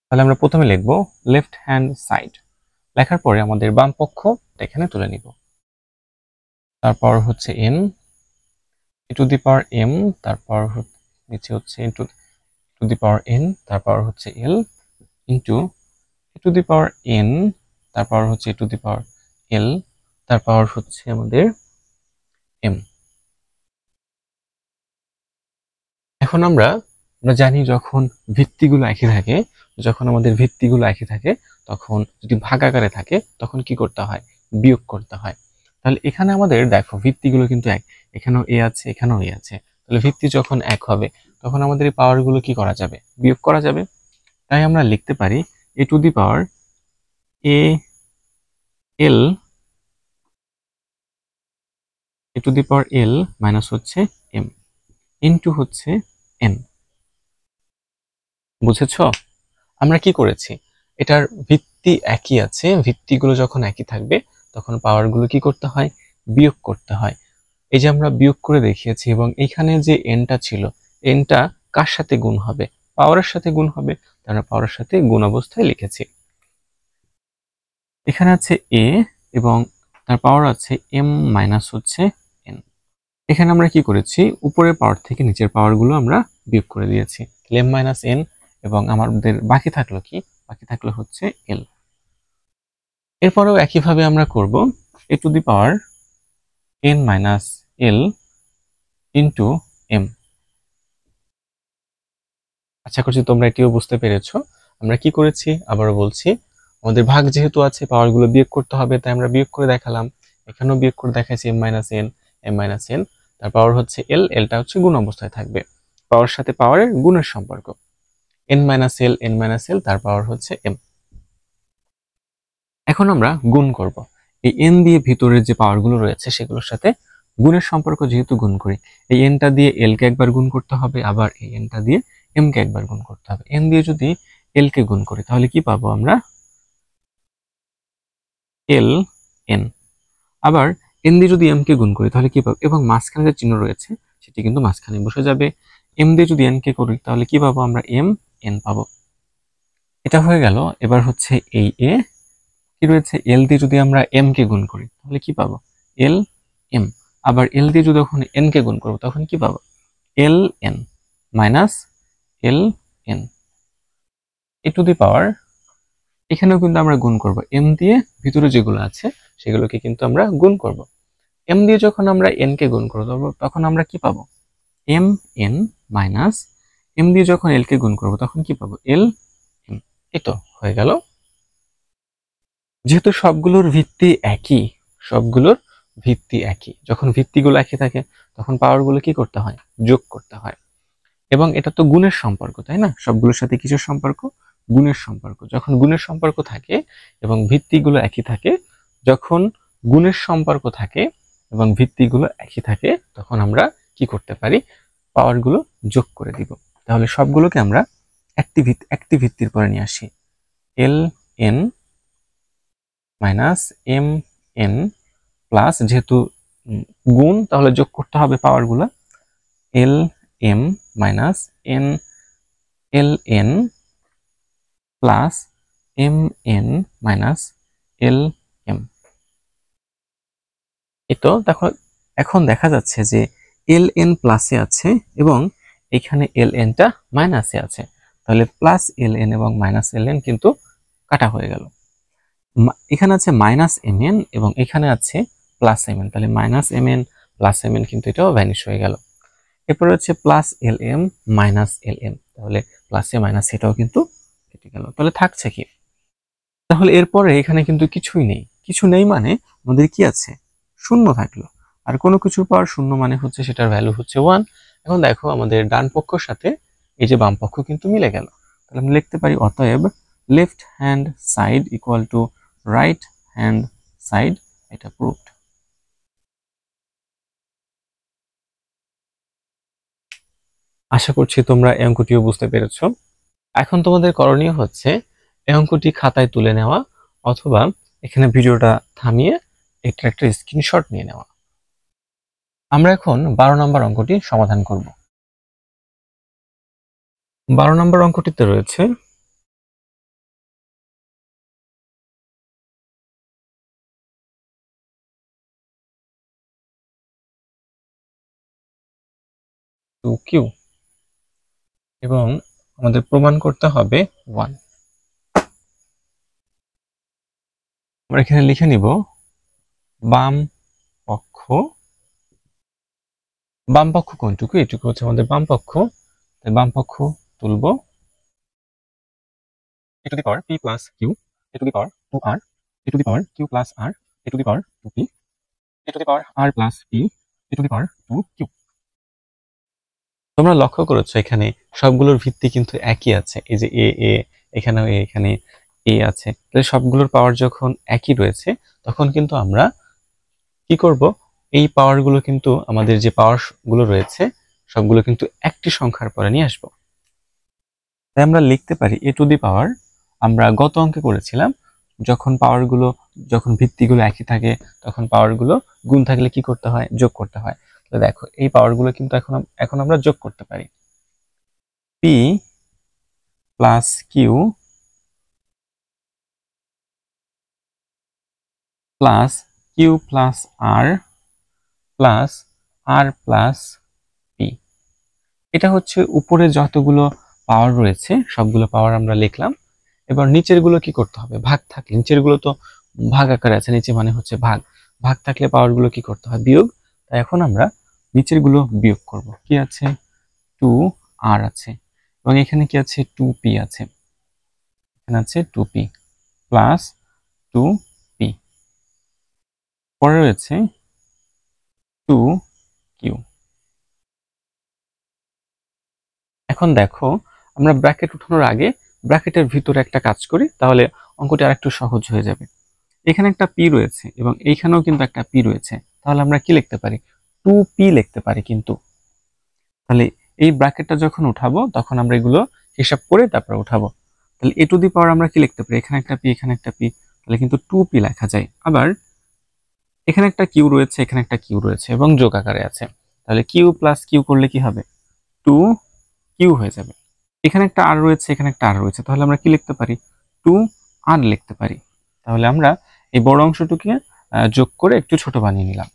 A: তাহলে আমরা প্রথমে লিখব লেফট হ্যান্ড সাইড, লেখার পরে আমাদের বাম পক্ষ এখানে তুলে নিব। তারপর হচ্ছে n two the power m, তারপর নিচে হচ্ছে টু দি পাওয়ার n, তারপর হচ্ছে l into two the power n, তারপর হচ্ছে টু দি পাওয়ার l, তারপর হচ্ছে আমাদের m। এখন আমরা জানি যখন ভিত্তিগুলো একই থাকে, যখন আমাদের ভিত্তিগুলো একই থাকে তখন যদি ভাগাকারে থাকে তখন কি করতে হয়, বিয়োগ করতে হয়। তাহলে এখানে আমাদের দেখো ভিত্তিগুলো কিন্তু এক, এখানেও এ আছে এখানেও এ আছে, তাহলে ভিত্তি যখন এক হবে তখন আমাদের এই পাওয়ারগুলো কি করা যাবে, বিয়োগ করা যাবে। তাই আমরা লিখতে পারি A to the power A L, A to the power L minus হচ্ছে এম ইন্টু হচ্ছে এন। বুঝেছো? আমরা কি করেছি, এটার ভিত্তি একই আছে, ভিত্তিগুলো যখন একই থাকবে তখন পাওয়ারগুলো কি করতে হয়, বিয়োগ করতে হয়। এই যে আমরা বিয়োগ করে দেখিয়েছি, এবং এখানে যে এনটা ছিল, এনটা কার সাথে গুণ হবে, পাওয়ারের সাথে গুণ হবে, আমরা পাওয়ারের সাথে গুণ অবস্থায় লিখেছি। এখানে আছে এ এবং তার পাওয়ার আছে এম মাইনাস হচ্ছে এন। এখানে আমরা কি করেছি, উপরের পাওয়ার থেকে নিচের পাওয়ারগুলো আমরা বিয়োগ করে দিয়েছি, এম মাইনাস এন, এবং আমাদের বাকি থাকলো কি, বাকি থাকলো হচ্ছে এল। এরপরেও একইভাবে আমরা করব A to the power N minus L into M. আশা করছি তোমরা এটিও বুঝতে পেরেছো। আমরা কি করেছি আবারও বলছি, আমাদের ভাগ যেহেতু আছে পাওয়ারগুলো বিয়োগ করতে হবে, তাই আমরা বিয়োগ করে দেখালাম। এখানেও বিয়োগ করে দেখাইছি m minus n, m minus n, তার পাওয়ার হচ্ছে এল, এলটা হচ্ছে গুণ অবস্থায় থাকবে, পাওয়ার সাথে পাওয়ারের গুণের সম্পর্ক, N minus L, N minus এল, তার পাওয়ার হচ্ছে এম। এখন আমরা গুণ করব, এই এন দিয়ে ভিতরের যে পাওয়ারগুলো রয়েছে সেগুলোর সাথে গুণের সম্পর্ক যেহেতু গুণ করি, এই এনটা দিয়ে এল কে একবার গুণ করতে হবে, আবার এই এনটা দিয়ে এম কে একবার গুণ করতে হবে। এন দিয়ে যদি এল কে গুণ করি তাহলে কি পাবো আমরা, এল এন। আবার এন দিয়ে যদি এম কে গুণ করি তাহলে কি পাবো, এবং মাঝখানে যে চিহ্ন রয়েছে সেটি কিন্তু মাঝখানে বসে যাবে। এম দিয়ে যদি এন কে করি তাহলে কি পাবো আমরা, এম এন পাবো। এটা হয়ে গেল। এবার হচ্ছে এই এ কি রয়েছে, এল দিয়ে যদি আমরা এম কে গুণ করি তাহলে কি পাবো, এল এম। আবার এল দিয়ে যদি যখন এন কে গুণ করবো তখন কি পাবো, L N minus L N. A to the power, এখানেও কিন্তু আমরা গুণ করব m দিয়ে, ভিতরে যেগুলো আছে সেগুলোকে কিন্তু আমরা গুণ করব। m দিয়ে যখন আমরা n কে গুণ করব তখন আমরা কি পাবো, m n মাইনাস m দিয়ে যখন l কে গুণ করব তখন কি পাবো, l m। এই তো হয়ে গেল। যেহেতু সবগুলোর ভিত্তি একই, সবগুলোর ভিত্তি একই, যখন ভিত্তিগুলো একই থাকে তখন পাওয়ারগুলো কি করতে হয়, যোগ করতে হয়। এবং এটা তো গুণের সম্পর্ক, তাই না? সবগুলোর সাথে কিসের সম্পর্ক, গুণের সম্পর্ক। যখন গুণের সম্পর্ক থাকে এবং ভিত্তিগুলো একই থাকে, যখন গুণের সম্পর্ক থাকে এবং ভিত্তিগুলো একই থাকে, তখন আমরা কি করতে পারি, পাওয়ারগুলো যোগ করে দিব। তাহলে সবগুলোকে আমরা একটি ভিত্তির পরে নিয়ে আসি, L N minus M N plus, যেহেতু গুণ তাহলে যোগ করতে হবে পাওয়ারগুলো, L M minus N L N plus M N minus এল এম। তো দেখো, এখন দেখা যাচ্ছে যে এল এন প্লাসে আছে এবং এখানে এল এনটা মাইনাসে আছে, তাহলে প্লাস এল এন এবং মাইনাস এল এন কিন্তু কাটা হয়ে গেল। এখানে আছে মাইনাস এম এন এবং এখানে আছে প্লাস এম এন, তাহলে minus M N plus M n কিন্তু এটাও ভ্যানিশ হয়ে গেল। এরপরে হচ্ছে প্লাস এল এম মাইনাস এল এম, তাহলে প্লাসে মাইনাস এটাও কিন্তু কেটে গেল। তাহলে থাকছে কি, তাহলে এরপরে এখানে কিন্তু কিছুই নেই, কিছু নেই মানে আমাদের কি আছে, শূন্য থাকলো। আর কোনো কিছুর পাওয়ার শূন্য মানে হচ্ছে সেটার ভ্যালু হচ্ছে 1। এখন দেখো আমাদের ডান পক্ষের সাথে এই যে বাম পক্ষ কিন্তু মিলে গেল, তাহলে আমরা লিখতে পারি অতএব left hand side equal to right hand side, এটা প্রুভড। আশা করছি তোমরা এই অঙ্কটিও বুঝতে পেরেছো। এখন তোমাদের করণীয় হচ্ছে এই অঙ্কটি খাতায় তুলে নেওয়া অথবা এখানে ভিডিওটা থামিয়ে এটার একটা স্ক্রিনশট নিয়ে নেওয়া। আমরা এখন 12 নম্বর অঙ্কটি সমাধান করব। 12 নম্বর অঙ্কটিতে রয়েছে টু কিউ এবং আমাদের প্রমাণ করতে হবে 1। আমরা এখানে লিখে নিব বাম পক্ষ, বাম পক্ষ কোনটুকু, এটুকু হচ্ছে আমাদের বাম পক্ষ, তাই বাম পক্ষ তুলব e to the power p plus q, e to the power 2r, e to the power q plus r, e to the power 2p, e to the power r plus p, e to the power 2q। তোমরা লক্ষ্য করেছো এখানে সবগুলোর ভিত্তি কিন্তু একই আছে, এই যে এ এ, এখানেও এ, এখানে এ আছে, তাহলে সবগুলোর পাওয়ার যখন একই রয়েছে তখন কিন্তু আমরা কি করব, এই পাওয়ারগুলো কিন্তু আমাদের যে পাওয়ার গুলো রয়েছে সবগুলো কিন্তু একটি সংখ্যার পরে নিয়ে আসবো। তাই আমরা লিখতে পারি এ টু দি পাওয়ার, আমরা গত অঙ্কে করেছিলাম যখন পাওয়ারগুলো, যখন ভিত্তিগুলো একই থাকে তখন পাওয়ারগুলো গুণ থাকলে কি করতে হয়, যোগ করতে হয়। তো দেখো এই পাওয়ারগুলো কিন্তু এখন আমরা যোগ করতে পারি, p plus Q plus Q plus R plus R plus P. এটা হচ্ছে উপরে যতগুলো পাওয়ার রয়েছে সবগুলো পাওয়ার আমরা লিখলাম। এবার নিচের গুলো কি করতে হবে, ভাগ থাকলে, নিচের গুলো তো ভাগ আকারে আছে, নিচে মানে হচ্ছে ভাগ, ভাগ থাকলে পাওয়ার গুলো কি করতে হয়, বিয়োগ। তাই এখন আমরা নিচের গুলো বিয়োগ করব। কি আছে, 2r আছে এবং এখানে কি আছে, 2p আছে, এখানে আছে 2p প্লাস 2p, পরে রয়েছে 2q। এখন দেখো আমরা ব্র্যাকেট উঠানোর আগে ব্র্যাকেটের ভিতরে একটা কাজ করি, তাহলে অঙ্কটি আরেকটু সহজ হয়ে যাবে। এখানে একটা পি রয়েছে এবং এইখানেও কিন্তু একটা পি রয়েছে, তাহলে আমরা কি লিখতে পারি, 2p লিখতে পারি। কিন্তু তাহলে এই ব্র্যাকেটটা যখন উঠাবো তখন আমরা এগুলো হিসাব করে তারপর উঠাবো। তাহলে এ টু দি পাওয়ার আমরা কি লিখতে পারি, এখানে একটা পি, এখানে একটা পি, তাহলে কিন্তু 2p লেখা যায়। আবার এখানে একটা কিউ রয়েছে, এখানে একটা কিউ রয়েছে এবং যোগ আকারে আছে, তাহলে কিউ প্লাস কিউ করলে কি হবে, 2q হয়ে যাবে। এখানে একটা আর রয়েছে, এখানে একটা আর রয়েছে, তাহলে আমরা কি লিখতে পারি, 2r লিখতে পারি। তাহলে আমরা এই বড় অংশটুকে যোগ করে একটু ছোট বানিয়ে নিলাম।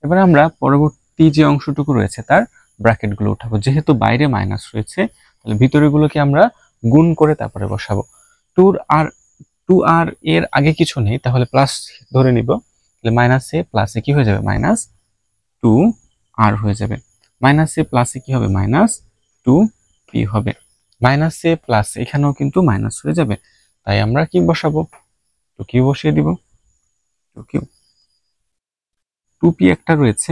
A: এবার আমরা পরবর্তী যে অংশটুকু রয়েছে তার ব্র্যাকেটগুলো উঠাবো। যেহেতু বাইরে মাইনাস রয়েছে তাহলে ভিতরেগুলোকে আমরা গুণ করে তারপরে বসাবো। 2 আর এর আগে কিছু নেই, তাহলে প্লাস ধরে নিব, তাহলে মাইনাস এ প্লাস এ কি হয়ে যাবে, মাইনাস 2 আর হয়ে যাবে। মাইনাস এ প্লাস এ কি হবে, মাইনাস 2 পি হবে। মাইনাস এ প্লাস এখানেও কিন্তু মাইনাস হয়ে যাবে, তাই আমরা কি বসাবো, 2 কিউ বসিয়ে দিব। 2 কিউ, 2 পি একটা রয়েছে,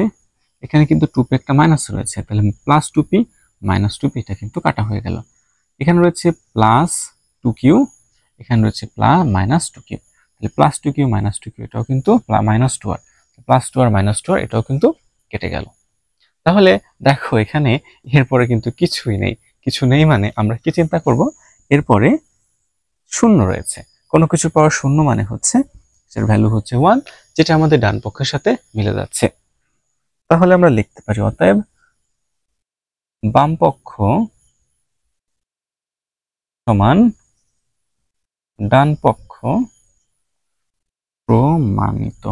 A: এখানে কিন্তু 2 পি একটা মাইনাস রয়েছে, তাহলে প্লাস 2 পি মাইনাস 2 পি, এটা কিন্তু কাটা হয়ে গেল। এখানে রয়েছে প্লাস 2 কিউ, এখানে রয়েছে মাইনাস 2 কিউ, তাহলে প্লাস 2 কিউ মাইনাস 2 কিউ, এটাও কিন্তু মাইনাস 2 আর, প্লাস 2 আর মাইনাস 2 আর, এটাও কিন্তু কেটে গেল। তাহলে দেখো এখানে এরপরে কিন্তু কিছুই নেই, কিছু নেই মানে আমরা কি চিন্তা করব, এরপরে শূন্য রয়েছে, কোনো কিছু পাওয়ার শূন্য মানে হচ্ছে এর ভ্যালু হচ্ছে 1, যেটা আমাদের ডান পক্ষের সাথে মিলে যাচ্ছে। তাহলে আমরা লিখতে পারি অতএব বাম পক্ষ সমান ডান পক্ষ প্রমাণিত।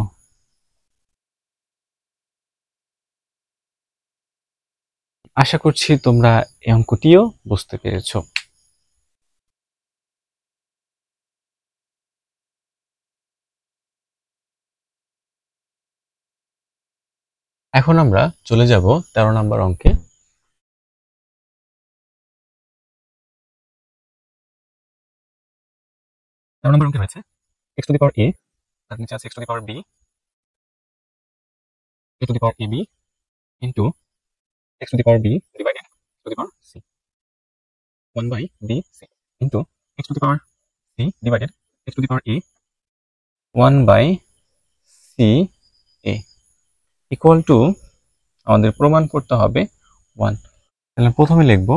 A: আশা করছি তোমরা এই অঙ্কটিও বুঝতে পেরেছো। এখন আমরা চলে যাব 13 নম্বর অঙ্কে। 13 নম্বর অঙ্কে রয়েছে x to the power a, তার নিচে আছে x to the power b, a to the power ab into x to the power b divided x to the power c, 1 by b c into x to the power c divided x to the power a 1 by c a equal to আমাদের প্রমাণ করতে হবে 1। তাহলে প্রথমে লিখব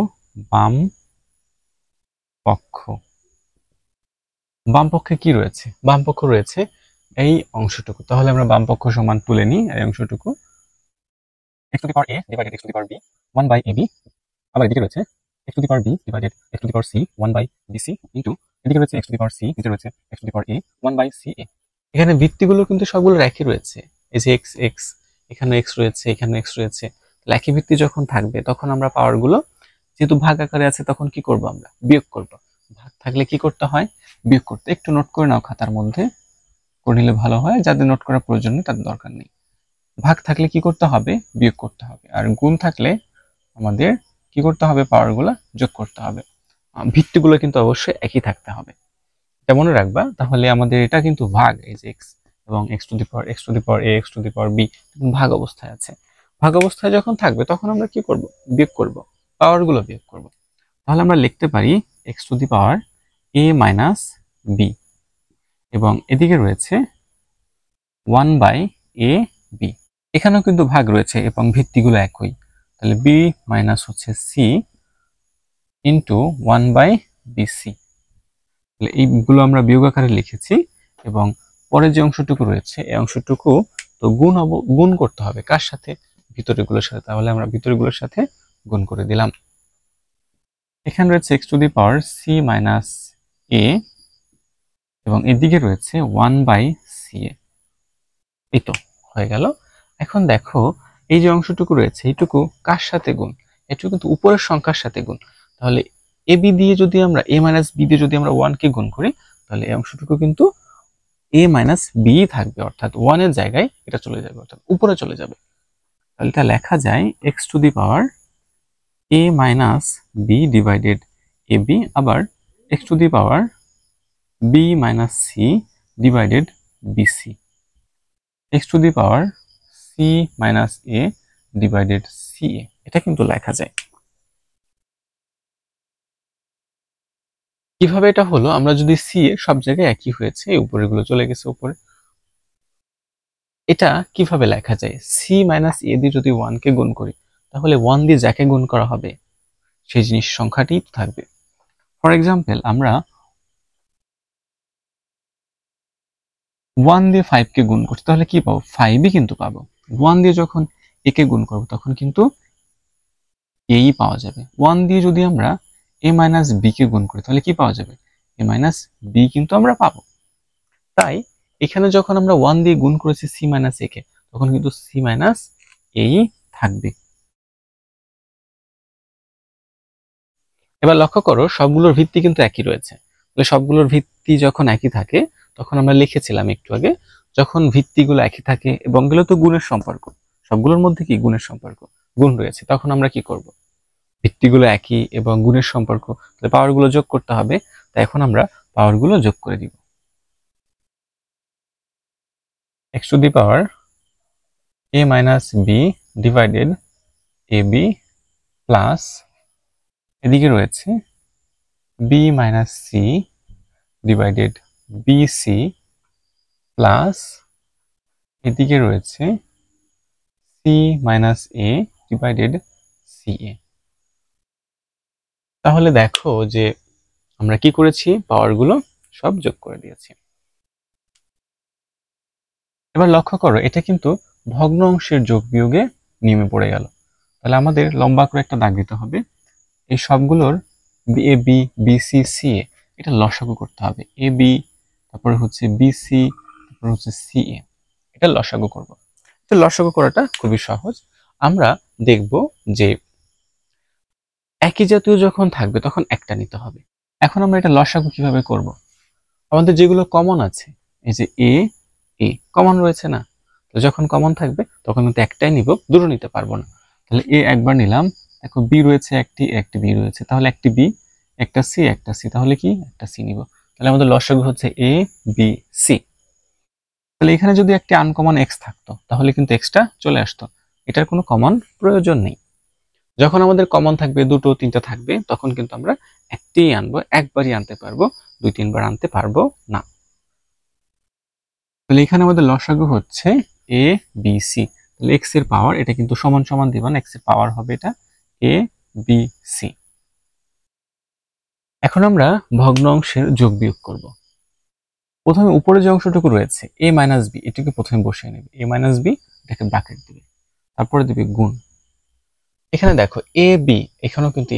A: বাম পক্ষ। বাম পক্ষে কি রয়েছে, বাম পক্ষ রয়েছে এই অংশটুকু, তাহলে আমরা বাম পক্ষ সমান তুলে নিই এই অংশটুকু, x to the power a divided x to the power b 1 by ab, আবার এদিকে রয়েছে x to the power b divided x to the power c 1 by bc into এদিকে রয়েছে x to the power c, নিচে রয়েছে x to the power a 1 by ca। এখানে ভিত্তিগুলো কিন্তু সবগুলো একই রয়েছে, এই যে x x, এখানে x রয়েছে, এখানে x রয়েছে, তাহলে একই ভিত্তি যখন থাকবে তখন আমরা পাওয়ারগুলো যেহেতু ভাগ আকারে আছে তখন কি করব, আমরা বিয়োগ করব। ভাগ থাকলে কি করতে হয়, বিয়োগ করতে। একটু নোট করে নাও খাতার মধ্যে, করে নিলে ভালো হয়, যাদের নোট করার প্রয়োজন নেই তাদের দরকার নেই। ভাগ থাকলে কি করতে হবে, বিয়োগ করতে হবে, আর গুণ থাকলে আমাদের কি করতে হবে, পাওয়ারগুলো যোগ করতে হবে। ভিত্তিগুলো কিন্তু অবশ্যই একই থাকতে হবে, এটা মনে রাখবা। তাহলে আমাদের এটা কিন্তু ভাগ, এই যে x এবং x to the power a x to the power b ভাগ অবস্থায় আছে। ভাগ অবস্থায় যখন থাকবে তখন আমরা কি করব, বিয়োগ করব, পাওয়ারগুলো বিয়োগ করব। তাহলে আমরা লিখতে পারি x to the power a minus b, এবং এদিকে রয়েছে 1 বাই a b, এখানেও কিন্তু ভাগ রয়েছে এবং ভিত্তিগুলো একই, তাহলে b মাইনাস হচ্ছে c ইন্টু 1 বাই bc, তাহলে এইগুলো আমরা বিয়োগ আকারে লিখেছি। এবং পরে যে অংশটুকু রয়েছে এই অংশটুকু তো গুণ করতে হবে কার সাথে, ভিতরেগুলোর সাথে, তাহলে আমরা ভিতরেগুলোর সাথে গুণ করে দিলাম। এখানে রয়েছে x to the power c minus a এবং এদিকে রয়েছে 1 বাই ca, এই তো হয়ে গেল। এখন দেখো এই যে অংশটুকু রয়েছে এইটুকু কার সাথে গুণ, এটুকু কিন্তু উপরের সংখ্যার সাথে গুণ, তাহলে ab দিয়ে যদি আমরা a মাইনাস b দিয়ে যদি আমরা 1 কে গুণ করি তাহলে এই অংশটুকু কিন্তু a মাইনাস b থাকবে, অর্থাৎ 1 এর জায়গায় এটা চলে যাবে, অর্থাৎ উপরে চলে যাবে। তাহলে এটা লেখা যায় x to the power a minus b divided ab, আবার x to the power b minus c divided bc, x to the power c minus a divided ca, এটা কিন্তু লেখা যায়। কিভাবে এটা হলো, আমরা যদি c এ সব জায়গায় একই হয়েছে, এই উপরেগুলো চলে গেছে উপরে, এটা কিভাবে লেখা যায়, c মাইনাস a দিয়ে যদি 1 কে গুণ করি তাহলে 1 দিয়ে যাকে গুণ করা হবে সেই জিনিস সংখ্যাটি থাকবে। ফর এক্সাম্পল আমরা 1 দিয়ে 5 কে গুণ করছি তাহলে কি পাবো, 5ই কিন্তু পাবো। 1 দিয়ে যখন a কে গুণ করব তখন কিন্তু এই পাওয়া যাবে। 1 দিয়ে যদি আমরা a মাইনাস b কে গুণ করি তাহলে কি পাওয়া যাবে, a মাইনাস b কিন্তু আমরা পাবো। তাই এখানে যখন আমরা 1 দিয়ে গুণ করেছি c মাইনাস a কে, তখন কিন্তু c মাইনাস a থাকবে। এবার লক্ষ্য করো সবগুলোর ভিত্তি কিন্তু একই রয়েছে। তাহলে সবগুলোর ভিত্তি যখন একই থাকে তখন আমরা লিখেছিলাম একটু আগে, যখন ভিত্তিগুলো একই থাকে এবং এগুলো তো গুণের সম্পর্ক, সবগুলোর মধ্যে কি গুণের সম্পর্ক, গুণ রয়েছে, তখন আমরা কি করব, ভিত্তিগুলো একই এবং গুণের সম্পর্ক, তাহলে পাওয়ারগুলো যোগ করতে হবে। তাই এখন আমরা পাওয়ারগুলো যোগ করে দিব। x to the power a minus b divided a b plus এদিকে রয়েছে b minus c divided b c plus এদিকে রয়েছে c minus a divided c a. তাহলে দেখো যে আমরা কি করেছি, পাওয়ারগুলো সব যোগ করে দিয়েছি। এবার লক্ষ্য করো এটা কিন্তু ভগ্ন অংশের যোগ বিয়োগে নিয়মে পড়ে গেল। তাহলে আমাদের লম্বা করে একটা দাগ দিতে হবে, এই সবগুলোর A B B C C এ এটা লসাগু করতে হবে। এ বি, তারপরে হচ্ছে বি সি, তারপরে হচ্ছে সি এ, এটা লসাগু করব। তো লসাগু করাটা খুবই সহজ। আমরা দেখব যে একই জাতীয় যখন থাকবে তখন একটা নিতে হবে। এখন আমরা এটা লসাগু কিভাবে করব, আমাদের যেগুলো কমন আছে, এই যে এ এ কমন রয়েছে না, তো যখন কমন থাকবে তখন কিন্তু একটাই নিব, দুটো নিতে পারবো না। তাহলে এ একবার নিলাম, দেখো বি রয়েছে একটি বি রয়েছে, তাহলে একটি বি, একটা সি, তাহলে কি একটা সি নিব। তাহলে আমাদের লসাগু হচ্ছে এ বি সি। তাহলে এখানে যদি একটি আনকমন এক্স থাকতো তাহলে কিন্তু এক্সটা চলে আসতো, এটার কোনো কমন প্রয়োজন নেই। যখন আমাদের কমন থাকবে, দুটো তিনটা থাকবে, তখন কিন্তু আমরা একটিই আনবো, একবারই আনতে পারবো, দুই তিনবার আনতে পারবো না। তাহলে এখানে আমাদের লসাগু হচ্ছে এ বি সি। তাহলে এক্স এর পাওয়ার এটা কিন্তু সমান সমান দিবা না, এক্স এর পাওয়ার হবে এটা এ বি সি। এখন আমরা ভগ্ন অংশের যোগ বিয়োগ করব। প্রথমে উপরে যে অংশটুকু রয়েছে এ মাইনাস বি, এটাকে প্রথমে বসিয়ে নেবে, এ মাইনাস বি, এটাকে ব্র্যাকেট দিবে, তারপরে দিবে গুণ। এখানে দেখো এ বি, এখানেও কিন্তু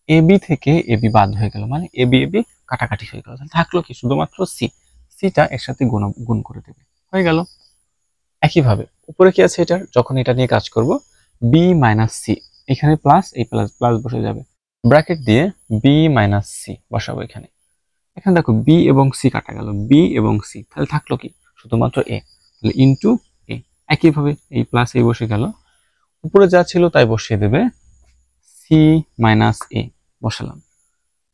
A: এ বি থেকে এ বি বাদ হয়ে গেল, মানে এ বি কাটাকাটি হয়ে গেল, তাহলে থাকলো কি শুধুমাত্র সি, সিটা এর সাথে গুণ করে দেবে, হয়ে গেল। একইভাবে উপরে কি আছে, এটার যখন এটা নিয়ে কাজ করব, বি মাইনাস সি, এখানে প্লাস, এই প্লাস প্লাস বসে যাবে, ব্র্যাকেট দিয়ে বি মাইনাস সি বসাবো এখানে। এখানে দেখো বি এবং সি কাটা গেল, বি এবং সি, তাহলে থাকলো কি শুধুমাত্র এ, তাহলে ইনটু এ। একইভাবে এই প্লাস এ বসে গেল, উপরে যা ছিল তাই বসিয়ে দেবে, সি মাইনাস এ বসালাম।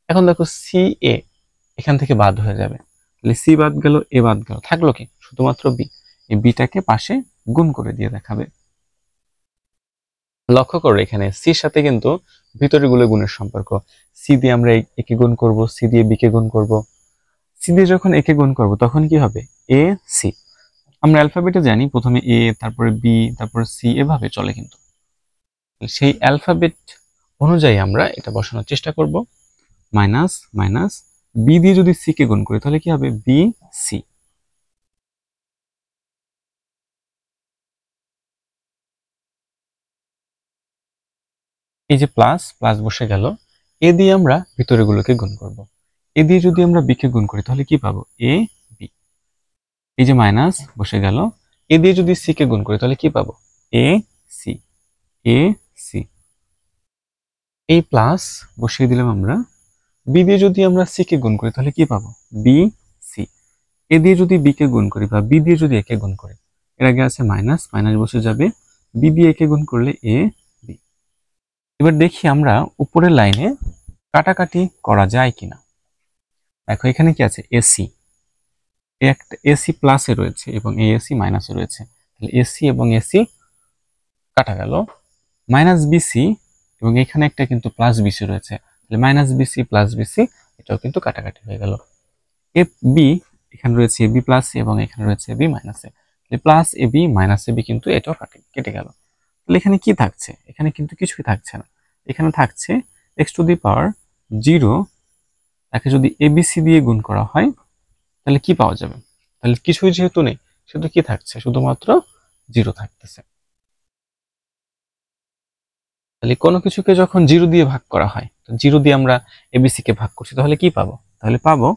A: এখন দেখো সি এ এখান থেকে বাদ হয়ে যাবে, তাহলে সি বাদ গেল, এ বাদ গেল, থাকলো কি শুধুমাত্র বি, এই বিটাকে পাশে গুণ করে দিয়ে দেখাবে। লক্ষ্য করো এখানে সির সাথে কিন্তু ভিতরে গুলো গুণের সম্পর্ক, সি দিয়ে আমরা একে গুণ করব, সি দিয়ে বি কে গুণ করব, সি দিয়ে যখন একে গুণ করব তখন কি হবে এ সি। আমরা অ্যালফাবেটে জানি প্রথমে এ, তারপরে বি, তারপরে সি, এভাবে চলে, কিন্তু সেই অ্যালফাবেট অনুযায়ী আমরা এটা বসানোর চেষ্টা করব। মাইনাস মাইনাস বি দিয়ে যদি সি কে গুণ করি তাহলে কি হবে বি সি, এই যে প্লাস প্লাস বসে গেল। এ দিয়ে আমরা ভিতরে গুলোকে গুণ করব, এ দিয়ে যদি আমরা বি কে গুণ করি তাহলে কি পাবো এ বি, এই যে মাইনাস বসে গেল। এ দিয়ে যদি সি কে গুণ করি তাহলে কি পাবো এ সি, এ সি, এই প্লাস বসিয়ে দিলাম আমরা। বি দিয়ে যদি আমরা সি কে গুণ করি তাহলে কি পাবো বি সি, এ দিয়ে যদি বি কে গুণ করি বা বি দিয়ে যদি এ কে গুণ করি, এর আগে আছে মাইনাস, মাইনাস বসে যাবে, বি দিয়ে এ কে গুণ করলে এ বি। এবার দেখি আমরা উপরের লাইনে কাটাকাটি করা যায় কিনা। দেখো এখানে কি আছে এসি, একটা এসি প্লাসে রয়েছে এবং এসি মাইনাসে রয়েছে, তাহলে এসি এবং এসি কাটা গেল। মাইনাস বিসি এবং এখানে একটা কিন্তু প্লাস বিসি রয়েছে, তাহলে মাইনাস বিসি প্লাস বিসি, এটাও কিন্তু কাটাকাটি হয়ে গেল। এ বি, এখানে রয়েছে বি প্লাস এবং এখানে রয়েছে বি মাইনাস এ, তাহলে plus A B minus A B কিন্তু এটাও কেটে গেল। তাহলে এখানে কি থাকছে, এখানে কিন্তু কিছুই থাকছে না, এখানে থাকছে এক্স টু দি পাওয়ার 0, তাকে যদি এবিসি দিয়ে গুণ করা হয় তাহলে কি পাওয়া যাবে, তাহলে কিছুই যেহেতু নেই শুধু কি থাকছে শুধুমাত্র 0 থাকতেছে। তাহলে কোনো কিছুকে যখন 0 দিয়ে ভাগ করা হয়, তো 0 দিয়ে আমরা এবিসি কে ভাগ করছি তাহলে কি পাবো, তাহলে পাবো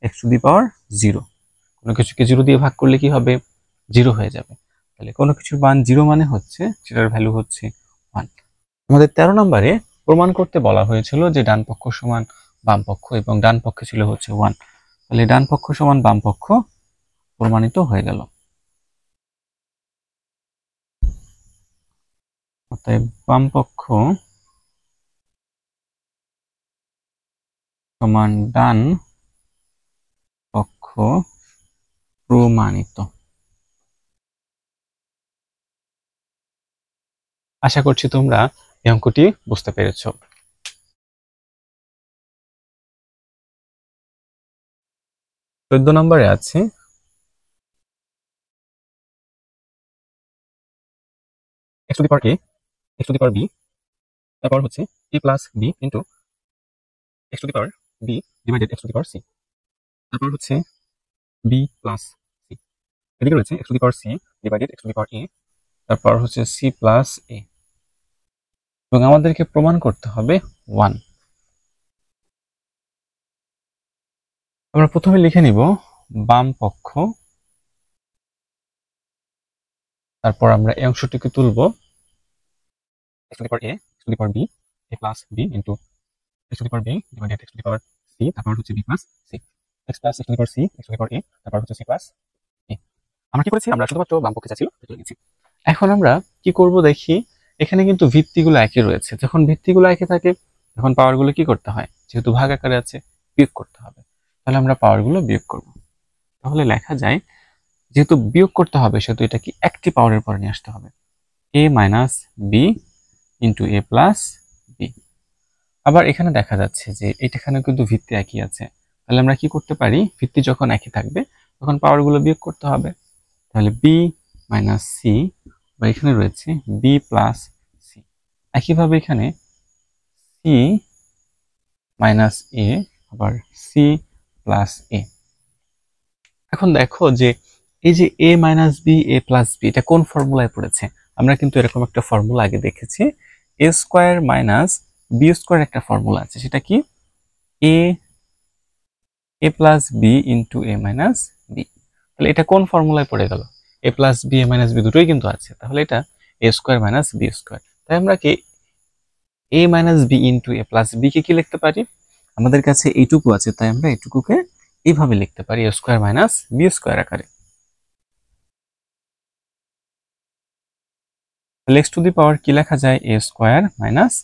A: এক্স টু দি পাওয়ার 0। কোনো কিছুকে 0 দিয়ে ভাগ করলে কি হবে 0 হয়ে যাবে, তাহলে কোনো কিছুর মান 0 মানে হচ্ছে সেটার ভ্যালু হচ্ছে 1। আমাদের 13 নম্বরে প্রমাণ করতে বলা হয়েছিল যে ডান পক্ষ সমান বাম পক্ষ এবং ডান পক্ষে ছিল হচ্ছে 1, তাহলে ডান পক্ষ সমান বাম পক্ষ প্রমাণিত হয়ে গেল। অতএব বাম পক্ষ সমান ডান পক্ষ প্রমাণিত। আশা করছি তোমরা এই অঙ্কটি বুঝতে পেরেছো। 14 নম্বরে আছে x to the power a x to the power b, তারপর হচ্ছে a plus b into x to the power b divided x to the power c, তারপর হচ্ছে b প্লাস c, এদিকে রয়েছে x to the power c divided x to the power a, তারপর হচ্ছে c plus a, এবং আমাদেরকে প্রমাণ করতে হবে 1। আমরা প্রথমে লিখে নিব বাম পক্ষ, তারপর আমরা এই অংশটিকে তুলব x to the power a x to the power b a plus b into x to the power b divided x to the power c, তারপর হচ্ছে b plus c, x plus x to the power c x to the power a, তারপর হচ্ছে c plus a। আমরা কি করেছি, আমরা শুধুমাত্র বাম পক্ষে চাচ্ছিল তুলে নিয়েছি। এখন আমরা কি করব দেখি, এখানে কিন্তু ভিত্তিগুলো একই রয়েছে, যখন ভিত্তিগুলো একই থাকে তখন পাওয়ারগুলো কি করতে হয়, যেহেতু ভাগ আকারে আছে বিয়োগ করতে হবে, তাহলে আমরা পাওয়ারগুলো বিয়োগ করব। তাহলে লেখা যায়, যেহেতু বিয়োগ করতে হবে সেহেতু এটা কি একটি পাওয়ারের পরে নিয়ে আসতে হবে, a minus b into a plus b. আবার এখানে দেখা যাচ্ছে যে এখানে কিন্তু ভিত্তি একই আছে, তাহলে আমরা কি করতে পারি, ভিত্তি যখন একই থাকবে তখন পাওয়ারগুলো বিয়োগ করতে হবে, তাহলে বি মাইনাস সি, বা এখানে রয়েছে বি প্লাস সি, একইভাবে এখানে সি মাইনাস এ আবার সি প্লাস এ। এখন দেখো যে এই যে এ minus B A plus B এটা কোন ফর্মুলায় পড়েছে, আমরা কিন্তু এরকম একটা ফর্মুলা আগে দেখেছি, এ স্কোয়ার মাইনাস বি স্কোয়ার একটা ফর্মুলা আছে, সেটা কি এ plus B into A minus B. তাহলে এটা কোন ফর্মুলায় পড়ে গেল, এ plus B A minus B দুটোই কিন্তু আছে, তাহলে এটা এ স্কোয়ার মাইনাস বি স্কোয়ার। তাই আমরা কি এ minus b into a plus B কে কি লিখতে পারি, আমাদের কাছে এইটুকু আছে তাই আমরা এইটুকুকে এইভাবে লিখতে পারি এ স্কোয়ার মাইনাস বি স্কোয়ার আকারে। তাহলে এক্স টু দি পাওয়ার কি লেখা যায়, এ স্কোয়ার মাইনাস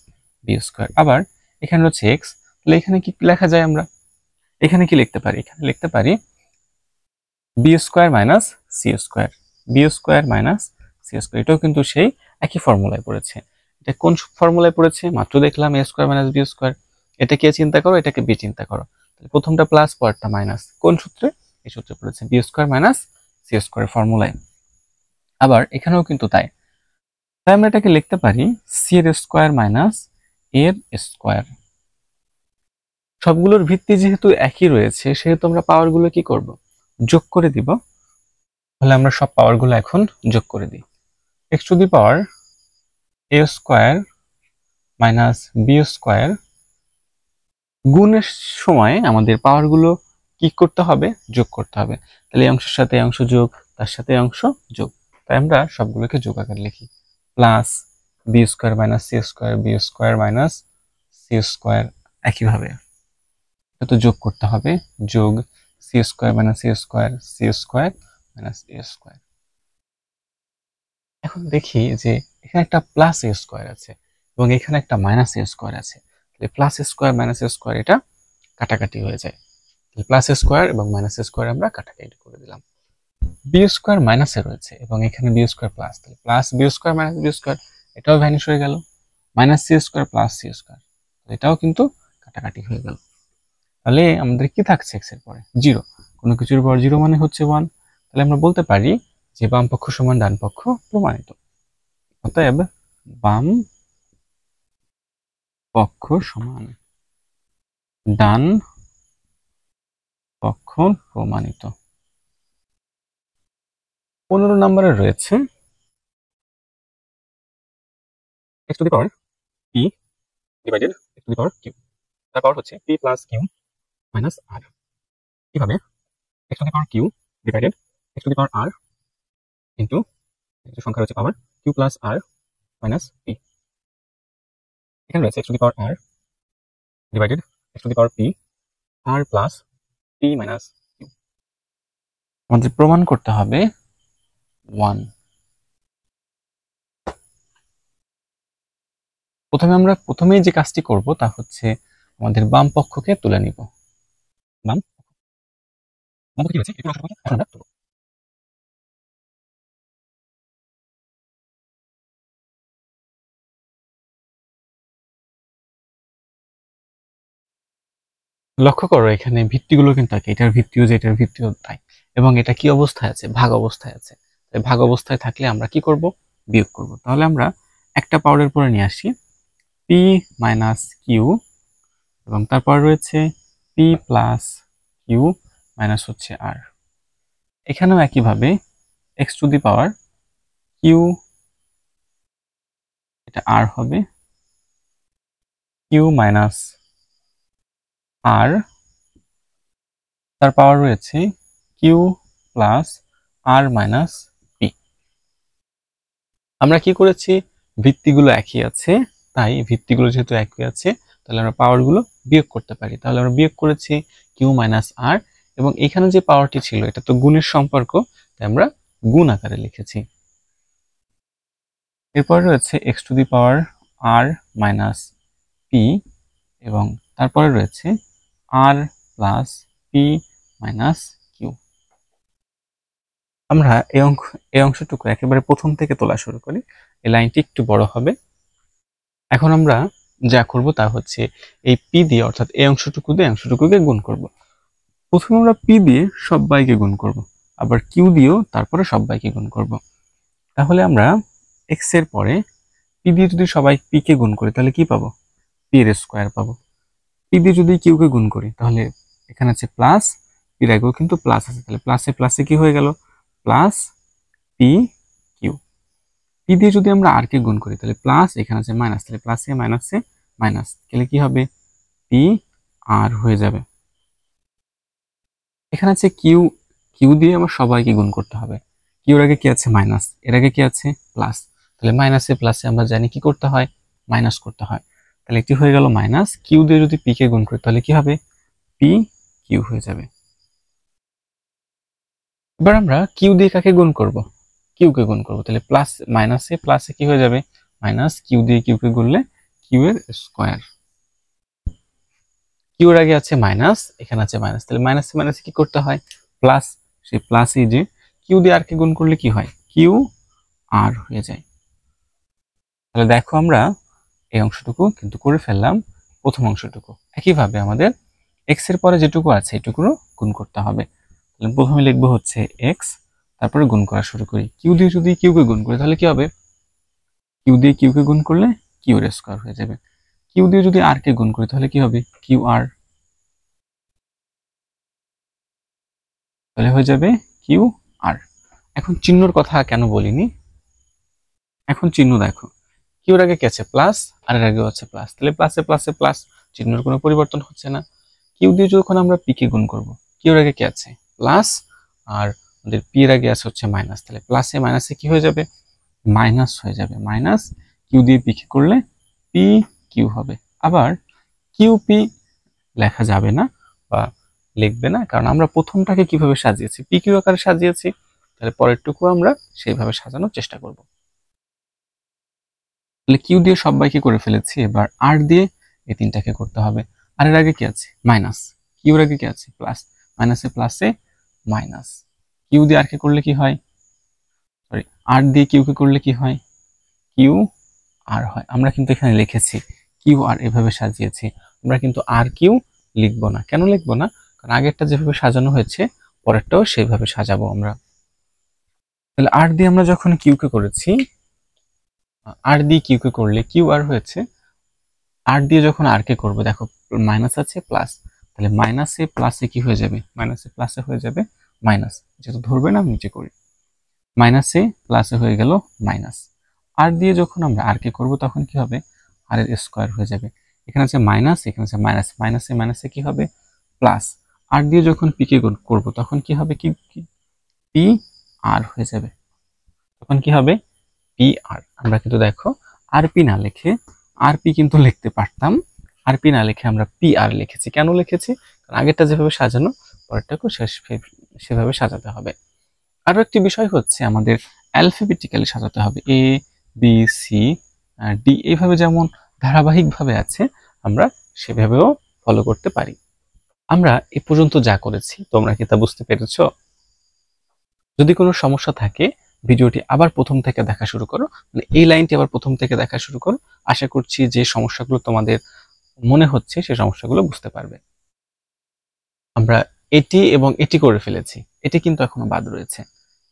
A: বি স্কোয়ার। আবার এখানে হচ্ছে এক্স, তাহলে এখানে কি লেখা যায়, আমরা এখানে কি লিখতে পারি, এখানে লিখতে পারি b square minus C square, B square minus C square. এটাও কিন্তু সেই একই ফর্মুলায় পড়েছে। এটা কোন ফর্মুলায় পড়েছে, মাত্র দেখলাম এ স্কোয়ার মাইনাস বি স্কোয়ার। এটাকে চিন্তা করো, এটাকে বি চিন্তা করো, প্রথমটা প্লাস পরেরটা মাইনাস, কোন সূত্রে, এই সূত্রে পড়েছে B square minus C square ফর্মুলায়। আবার এখানেও কিন্তু তাই, তাই আমরা এটাকে লিখতে পারি সি এর স্কোয়ার মাইনাস এর স্কোয়ার। সবগুলোর ভিত্তি যেহেতু একই রয়েছে সেহেতু আমরা পাওয়ারগুলো কি করব, যোগ করে দিব। তাহলে আমরা সব পাওয়ারগুলো এখন যোগ করে দিই, x to the power a square minus B square, গুণের সময় আমাদের পাওয়ারগুলো কি করতে হবে, যোগ করতে হবে। তাহলে এই অংশের সাথে অংশ যোগ, তার সাথে অংশ যোগ, তাই আমরা সবগুলোকে যোগ আকারে লিখি, plus B square minus C square, B square minus C square, একইভাবে তো যোগ করতে হবে, যোগ C square minus C square, C square minus A square. এখন দেখি যে এখানে একটা প্লাস এ স্কোয়ার আছে এবং এখানে একটা মাইনাস এ স্কোয়ার আছে, প্লাস স্কোয়ার মাইনাস স্কোয়ার এটা কাটাকাটি হয়ে যায়, প্লাস স্কোয়ার এবং মাইনাস স্কোয়ার আমরা কাটাকাটি করে দিলাম। বি স্কোয়ার মাইনাসে রয়েছে এবং এখানে বি স্কোয়ার প্লাস, তাহলে plus B square minus B square এটাও ভ্যানিশ হয়ে গেল, minus C square plus c square এটাও কিন্তু কাটাকাটি হয়ে গেল। তাহলে আমাদের কি থাকছে এক্স এর পরে, জিরো, কোনো কিছুর পর জিরো মানে হচ্ছে 1, তাহলে আমরা বলতে পারি যে বাম পক্ষ সমান ডান পক্ষ প্রমাণিত। অতএব বাম পক্ষ সমান ডান পক্ষ প্রমাণিত। 15 নম্বরে রয়েছে x to the power p divided x to the power q, তার পাওয়ার হচ্ছে p plus q minus r। কিভাবে, x to the power q divided x to the power r into সংখ্যা রয়েছে পাওয়ার q plus r minus p। এখানে রয়েছে x to the power r divided x to the power p r plus p minus q। আমাদের প্রমাণ করতে হবে 1। প্রথমেই যে কাজটি করব তা হচ্ছে আমাদের বাম পক্ষকে তুলে নিব। বাম পক্ষ কি হয়েছে, এখন আমরা তুলব। লক্ষ্য করো এখানে ভিত্তিগুলো কিন্তু একই, এটার ভিত্তিও যে এটার ভিত্তিও তাই, এবং এটা কি অবস্থায় আছে, ভাগ অবস্থায় আছে। ভাগ অবস্থায় থাকলে আমরা কি করব, বিয়োগ করব। তাহলে আমরা একটা পাওয়ারের পরে নিয়ে আসি p মাইনাস কিউ, এবং তারপর রয়েছে p প্লাস কিউ মাইনাস হচ্ছে r। এখানেও একইভাবে x to the power q, এটা r হবে, কিউ মাইনাস r, তার পাওয়ার রয়েছে q plus r minus p। আমরা কি করেছি, ভিত্তিগুলো একই আছে, তাই ভিত্তিগুলো যেহেতু একই আছে তাহলে আমরা পাওয়ারগুলো বিয়োগ করতে পারি। তাহলে আমরা বিয়োগ করেছি কিউ মাইনাস r, এবং এখানে যে পাওয়ারটি ছিল এটা তো গুণের সম্পর্ক, তাই আমরা গুণ আকারে লিখেছি। এরপর রয়েছে x to the power r minus p, এবং তারপরে রয়েছে r plus p minus q. আমরা এই অংশটুকু একেবারে প্রথম থেকে তোলা শুরু করি, এই লাইনটি একটু বড় হবে। এখন আমরা যা করব তা হচ্ছে এই p দিয়ে, অর্থাৎ এই অংশটুকু দিয়ে অংশটুকুকে গুণ করব। প্রথমে আমরা p দিয়ে সবাইকে গুণ করব, আবার q দিয়েও তারপরে সবাইকে গুণ করব। তাহলে আমরা x এর পরে p দিয়ে যদি সবাই p কে গুণ করি তাহলে কি পাবো, p এর স্কয়ার পাবো। p দিয়ে যদি q কে গুণ করি তাহলে এখানে আছে প্লাস, p এর আগেও কিন্তু প্লাস আছে, তাহলে প্লাসে প্লাসে কি হয়ে গেল, প্লাস p q। p দিয়ে যদি আমরা r কে গুণ করি তাহলে প্লাস, এখানে আছে মাইনাস, তাহলে প্লাসে মাইনাসে মাইনাস, তাহলে কি হবে, p r হয়ে যাবে। এখানে আছে কিউ, কিউ দিয়ে আমার সবাইকে গুণ করতে হবে। কিউর আগে কি আছে, মাইনাস, এর আগে কি আছে, প্লাস, তাহলে মাইনাসে প্লাসে আমরা জানি কি করতে হয়, মাইনাস করতে হয়। তাহলে এটি হয়ে গেল মাইনাস, কিউ দিয়ে যদি পি কে গুণ করি তাহলে কি হবে, পি কিউ হয়ে যাবে। এবার আমরা কিউ দিয়ে কাকে গুণ করব, কিউ কে গুণ করব, তাহলে প্লাস মাইনাসে প্লাসে কি হয়ে যাবে, মাইনাস, কিউ দিয়ে কিউ কে গুণলে কিউ এর স্কয়ার। কিউর আগে আছে মাইনাস, এখানে আছে মাইনাস, তাহলে মাইনাসে মাইনাসে কি করতে হয়, প্লাস, সেই প্লাসই যে কিউ দিয়ে আর কে গুণ করলে কি হয়, কিউ আর হয়ে যায়। তাহলে দেখো আমরা এই অংশটুকু কিন্তু করে ফেললাম, প্রথম অংশটুকু। একইভাবে আমাদের এক্স এর পরে যেটুকু আছে এটুকুরও গুণ করতে হবে। তাহলে প্রথমে লিখবো হচ্ছে এক্স, তারপরে গুণ করা শুরু করি। কিউ দিয়ে যদি কিউ কে গুণ করি তাহলে কি হবে, কিউ দিয়ে কিউ কে গুণ করলে কিউ এর স্কয়ার হয়ে যাবে। কিউ দিয়ে যদি আর কে গুণ করি তাহলে কি হবে, কিউ আর, তাহলে হয়ে যাবে কিউ আর। এখন চিহ্নর কথা কেন বলিনি, এখন চিহ্ন দেখো, কিউর আগে কি আছে, প্লাস, আর এর আগেও আছে প্লাস, তাহলে প্লাসে প্লাসে প্লাস, চিহ্নের কোনো পরিবর্তন হচ্ছে না। কিউ দিয়ে যখন আমরা পি কে গুণ করব, কিউর আগে কি আছে, প্লাস, আর আমাদের পি এর আগে আছে হচ্ছে মাইনাস, তাহলে প্লাসে মাইনাসে কি হয়ে যাবে, মাইনাস হয়ে যাবে। মাইনাস, কিউ দিয়ে পি কে করলে পি কিউ হবে। আবার কিউ পি লেখা যাবে না বা লিখবে না, কারণ আমরা প্রথমটাকে কিভাবে সাজিয়েছি, পি কিউ আকারে সাজিয়েছি, তাহলে পরেরটুকু আমরা সেইভাবে সাজানোর চেষ্টা করব। তাহলে কিউ দিয়ে সবাইকে করে ফেলেছি, এবার আর দিয়ে এই তিনটাকে করতে হবে। আর এর আগে কি আছে, মাইনাস, কিউর আগে কি আছে, প্লাস, মাইনাসে প্লাসে মাইনাস, কিউ দিয়ে আর কে করলে কি হয়, সরি, আর দিয়ে কিউ কে করলে কি হয়, কিউ আর হয়। আমরা কিন্তু এখানে লিখেছি কিউ আর, এভাবে সাজিয়েছি। আমরা কিন্তু আর কিউ লিখবো না। কেন লিখবো না, কারণ আগেরটা যেভাবে সাজানো হয়েছে পরেরটাও সেইভাবে সাজাবো আমরা। তাহলে আর দিয়ে আমরা যখন কিউ কে করেছি, আর দিয়ে কিউ কে করলে কিউ আর হয়েছে, আর দিয়ে যখন আর কে করবো, দেখো মাইনাস আছে প্লাস, তাহলে মাইনাসে প্লাসে কি হয়ে যাবে, মাইনাসে প্লাসে হয়ে যাবে মাইনাস, যেহেতু ধরবে না নিচে করি, মাইনাসে প্লাসে হয়ে গেল মাইনাস। আর দিয়ে যখন আমরা আর কে করবো তখন কি হবে, আর এর স্কয়ার হয়ে যাবে। এখানে আছে মাইনাস, এখানে আছে মাইনাস, মাইনাসে মাইনাসে কি হবে, প্লাস। আর দিয়ে যখন পি কে করবো তখন কি হবে, কি পি আর হয়ে যাবে, তখন কি হবে, পি আর। আমরা কিন্তু দেখো আর পি না লিখে আর পি কিন্তু লিখতে পারতাম, আর পি না লিখে আমরা পি আর লিখেছি। কেন লিখেছি? কারণ আগেরটা যেভাবে সাজানো পরেরটাকেও সেভাবে সাজাতে হবে। আরো একটি বিষয় হচ্ছে আমাদের অ্যালফাবেটিক্যালি সাজাতে হবে, এ বি সি ডি এইভাবে যেমন ধারাবাহিকভাবে আছে আমরা সেভাবেও ফলো করতে পারি। আমরা এ পর্যন্ত যা করেছি তোমরা কি তা বুঝতে পেরেছো? যদি কোনো সমস্যা থাকে ভিডিওটি আবার প্রথম থেকে দেখা শুরু করো, মানে এই লাইনটি আবার প্রথম থেকে দেখা শুরু করো। আশা করছি যে সমস্যাগুলো তোমাদের মনে হচ্ছে সেই সমস্যাগুলো বুঝতে পারবে। আমরা এটি এবং এটি করে ফেলেছি, এটি কিন্তু এখনো বাদ রয়েছে।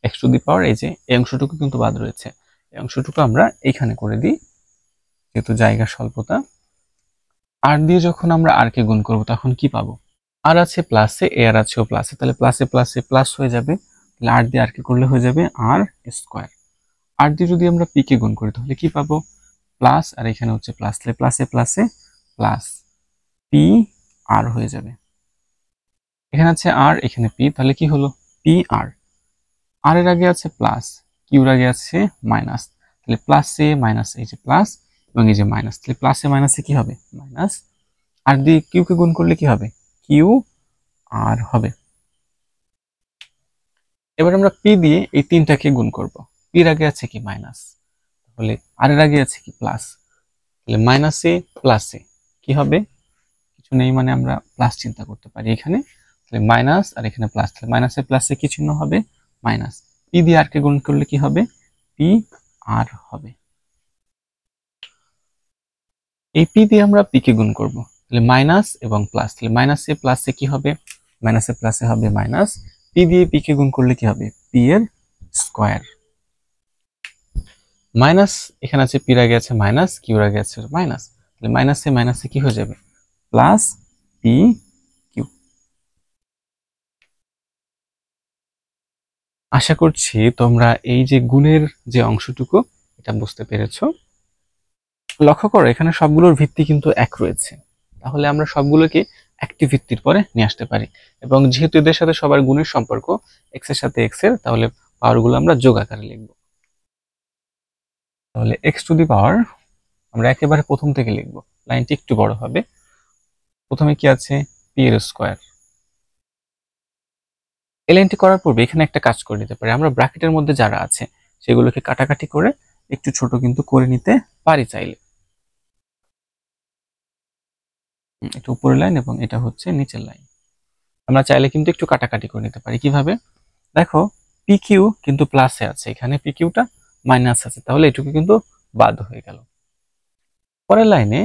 A: এক্স টু দি পাওয়ার এই যে এই অংশটুকু কিন্তু বাদ রয়েছে, এই অংশটুকু আমরা এইখানে করে দিই যেহেতু জায়গা স্বল্পতা। আর দিয়ে যখন আমরা আর কে গুণ করব তখন কি পাবো? আর আছে প্লাসে, এ আর আছেও প্লাসে, তাহলে প্লাসে প্লাসে প্লাস হয়ে যাবে, তাহলে আর দিয়ে আর কে করলে হয়ে যাবে আর স্কোয়ার। আর দিয়ে যদি আমরা পি কে গুণ করি তাহলে কি পাবো? প্লাস আর এখানে হচ্ছে প্লাস, তাহলে প্লাসে প্লাসে প্লাস পি আর হয়ে যাবে। এখানে আছে আর, এখানে পি, তাহলে কি হলো? P R. আর এর আগে আছে প্লাস, কিউর আগে আছে মাইনাস, তাহলে প্লাসে মাইনাস, এই যে প্লাস এবং এই যে মাইনাস, তাহলে প্লাসে মাইনাসে কি হবে? মাইনাস। আর দিয়ে কিউ কে গুণ করলে কি হবে? কিউ আর হবে। এবার আমরা পি দিয়ে এই তিনটাকে গুণ করব। পির আগে আছে কি? মাইনাস, তাহলে আর এর আগে আছে কি? প্লাস, তাহলে মাইনাসে প্লাসে কি হবে? কিছু নেই মানে আমরা প্লাস চিন্তা করতে পারি এখানে, তাহলে মাইনাস আর এখানে প্লাস, তাহলে মাইনাসে প্লাসে কি চিহ্ন হবে? মাইনাস। পি দিয়ে আর কে গুণ করলে কি হবে? পি আর হবে। এই পি দিয়ে আমরা পি কে গুণ করব, তাহলে মাইনাস এবং প্লাস, তাহলে মাইনাসে প্লাসে কি হবে? মাইনাসে প্লাসে হবে মাইনাস। পি দিয়ে পি কে গুণ করলে কি হবে? পি এর স্কয়ার। মাইনাস এখানে আছে, পির আগে আছে মাইনাস, কিউর আগে আছে মাইনাস, তাহলে মাইনাসে মাইনাসে কি হয়ে যাবে? Plus p Q. আশা করছি তোমরা এই যে গুণের যে অংশটুকু এটা বুঝতে পেরেছো। লক্ষ্য করো এখানে সবগুলোর ভিত্তি কিন্তু এক রয়েছে, তাহলে আমরা সবগুলোকে একটি ভিত্তির পরে নিয়ে আসতে পারি। এবং যেহেতু এদের সাথে সবার গুণের সম্পর্ক এক্স এর সাথে এক্স এর, তাহলে পাওয়ারগুলো আমরা যোগ আকারে লিখব। তাহলে এক্স টু দি পাওয়ার আমরা একেবারে প্রথম থেকে লিখব, লাইনটি একটু বড় হবে। প্রথমে কি আছে? পি এর স্কোয়ার। এই লাইনটি করার পূর্বে এখানে একটা কাজ করে নিতে পারি, আমরা ব্র্যাকেটের মধ্যে যারা আছে সেগুলোকে কাটাকাটি করে একটু ছোট কিন্তু করে নিতে পারি চাইলে। এটা উপরের লাইন এবং এটা হচ্ছে নিচের লাইন, আমরা চাইলে কিন্তু একটু কাটাকাটি করে নিতে পারি। কিভাবে? দেখো পি কিউ কিন্তু প্লাসে আছে, এখানে পি কিউটা মাইনাস আছে, তাহলে এটুকু কিন্তু বাদ হয়ে গেল। পরের লাইনে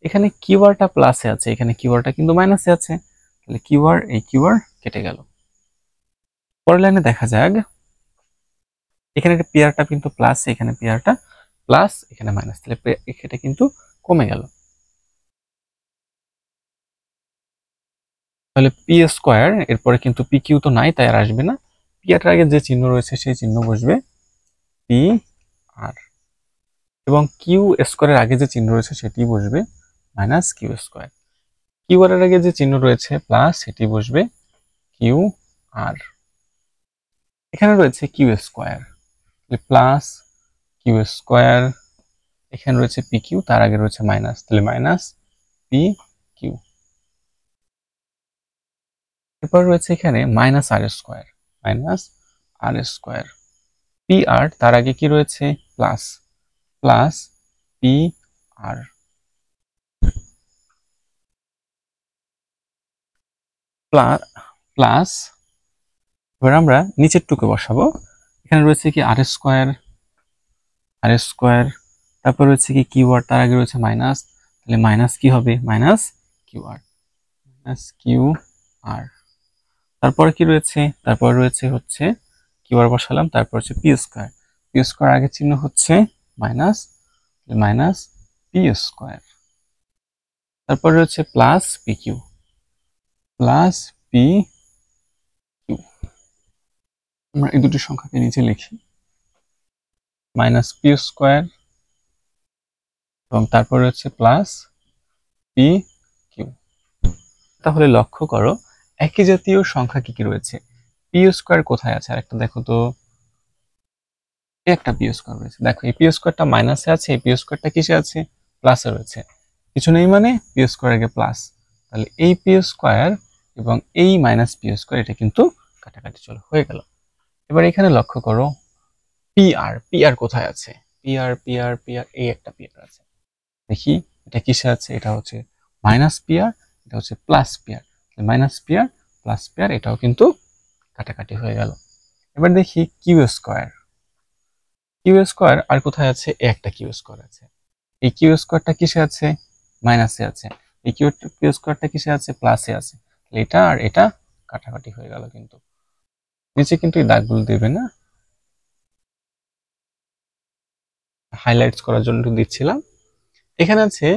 A: এখানে কিউআরটা প্লাসে আছে, এখানে কিউআরটা কিন্তু মাইনাসে আছে, তাহলে কিউআর এই কিউআর কেটে গেল। পরের লাইনে দেখা যাক, এখানে পিআরটা কিন্তু প্লাস, এখানে পিআরটা প্লাস, এখানে মাইনাস, তাহলে এটা কিন্তু কমে গেল। তাহলে পি স্কোয়ার, এরপরে কিন্তু পি কিউ তো নাই তাই আর আসবে না, পি আর আগে যে চিহ্ন রয়েছে সেই চিহ্ন বসবে পি আর, এবং কিউ স্কোয়ারের আগে যে চিহ্ন রয়েছে সেটি বসবে minus Q square. Q R এর আগে যে চিহ্ন রয়েছে প্লাস, সেটি বসবে কিউ আর। এখানে রয়েছে q square, plus q square, এখানে রয়েছে পি কিউ, তার আগে রয়েছে মাইনাস, তাহলে মাইনাস পি কিউ। এরপর রয়েছে এখানে মাইনাস আর স্কোয়ার, মাইনাস আর স্কোয়ার। পি আর তার আগে কি রয়েছে? Plus, plus P R. Plus এবার আমরা নিচের টুকে বসাবো, এখানে রয়েছে কি আর স্কোয়ার, আর স্কোয়ার, তারপর রয়েছে কি কিউ আর, তার আগে রয়েছে মাইনাস, তাহলে মাইনাস কি হবে? Minus Q R, minus Q R. তারপরে কি রয়েছে? তারপর রয়েছে হচ্ছে কিউ আর বসালাম, তারপর হচ্ছে পি স্কোয়ার, পি স্কোয়ার আগের চিহ্ন হচ্ছে মাইনাস, মাইনাস পি স্কোয়ার। তারপর রয়েছে plus p q, plus p q. আমরা এই দুটি সংখ্যাকে নিচে লিখি, মাইনাস পি স্কোয়ার এবং তারপর রয়েছে প্লাস পি কিউ। তাহলে লক্ষ্য করো একই জাতীয় সংখ্যা কি কি রয়েছে। পি স্কোয়ার কোথায় আছে? আরেকটা দেখো তো, একটা পি স্কোয়ার রয়েছে, দেখো এই পি স্কোয়ারটা মাইনাসে আছে, এই পি স্কোয়ারটা কিসে আছে? প্লাসে রয়েছে, কিছু নেই মানে পি স্কোয়ার আগে প্লাস, তাহলে এই পি স্কোয়ার এবং এই মাইনাস পি স্কোয়ার এটা কিন্তু কাটাকাটি চলে হয়ে গেল। এবার এখানে লক্ষ্য করো পি আর কোথায় আছে, পি আর এই একটা পি আর আছে, দেখি এটা কিসে আছে, এটা হচ্ছে মাইনাস পি আর, এটা হচ্ছে plus P R, minus P R plus P R এটাও কিন্তু কাটাকাটি হয়ে গেল। এবার দেখি কিউ স্কোয়ার আর কোথায় আছে, একটা কিউ স্কোয়ার আছে, এই কিউ স্কোয়ারটা কিসে আছে, মাইনাসে আছে, এই কিউ স্কোয়ারটা কিসে আছে, প্লাসে আছে, এটা আর এটা কাটাকাটি হয়ে গেল। কিন্তু নিচে কিন্তু এই দাগগুলো দেবে না, হাইলাইটস করার জন্য দিচ্ছিলাম। এখানে আছে,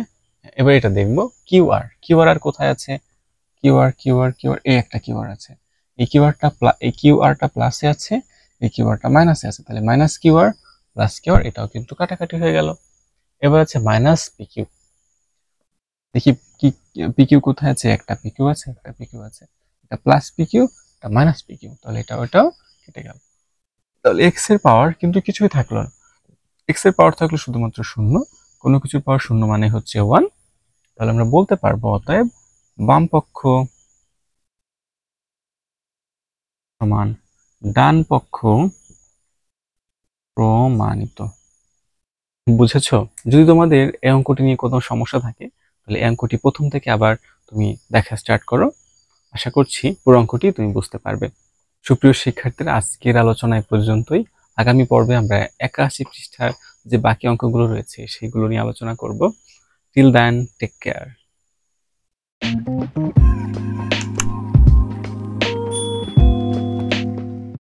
A: এবার এটা দেখবো কিউ আর কোথায় আছে, কিউ আর এই একটা কিউ আর আছে, এই কিউ আরটা প্লাসে আছে, এই কিউ আরটা মাইনাসে আছে, তাহলে minus Q R plus Q R এটাও কিন্তু কাটাকাটি হয়ে গেল। এবার আছে মাইনাস পিকিউ, দেখি কি পিকিউ কোথায় আছে, একটা পিকিউ আছে, এটা প্লাস পিকিউ, এটা মাইনাস পিকিউ, তাহলে ওটাও কেটে গেল। তাহলে এক্স এর পাওয়ার কিন্তু কিছুই থাকলো না, এক্স এর পাওয়ার থাকলো শুধুমাত্র শূন্য, কোনো কিছুর পাওয়ার শূন্য মানে হচ্ছে 1, তাহলে আমরা বলতে পারবো অতএব বাম পক্ষ সমান ডান পক্ষ প্রমাণিত। বুঝেছো? যদি তোমাদের এই অঙ্কটি নিয়ে কোনো সমস্যা থাকে তাহলে এই অঙ্কটি প্রথম থেকে আবার তুমি দেখা স্টার্ট করো, আশা করছি পুরো অঙ্কটি তুমি বুঝতে পারবে। সুপ্রিয় শিক্ষার্থীরা, আজকের আলোচনা এ পর্যন্তই। আগামী পর্বে আমরা 81 পৃষ্ঠার যে বাকি অঙ্কগুলো রয়েছে সেগুলো নিয়ে আলোচনা করব। Till then, take care.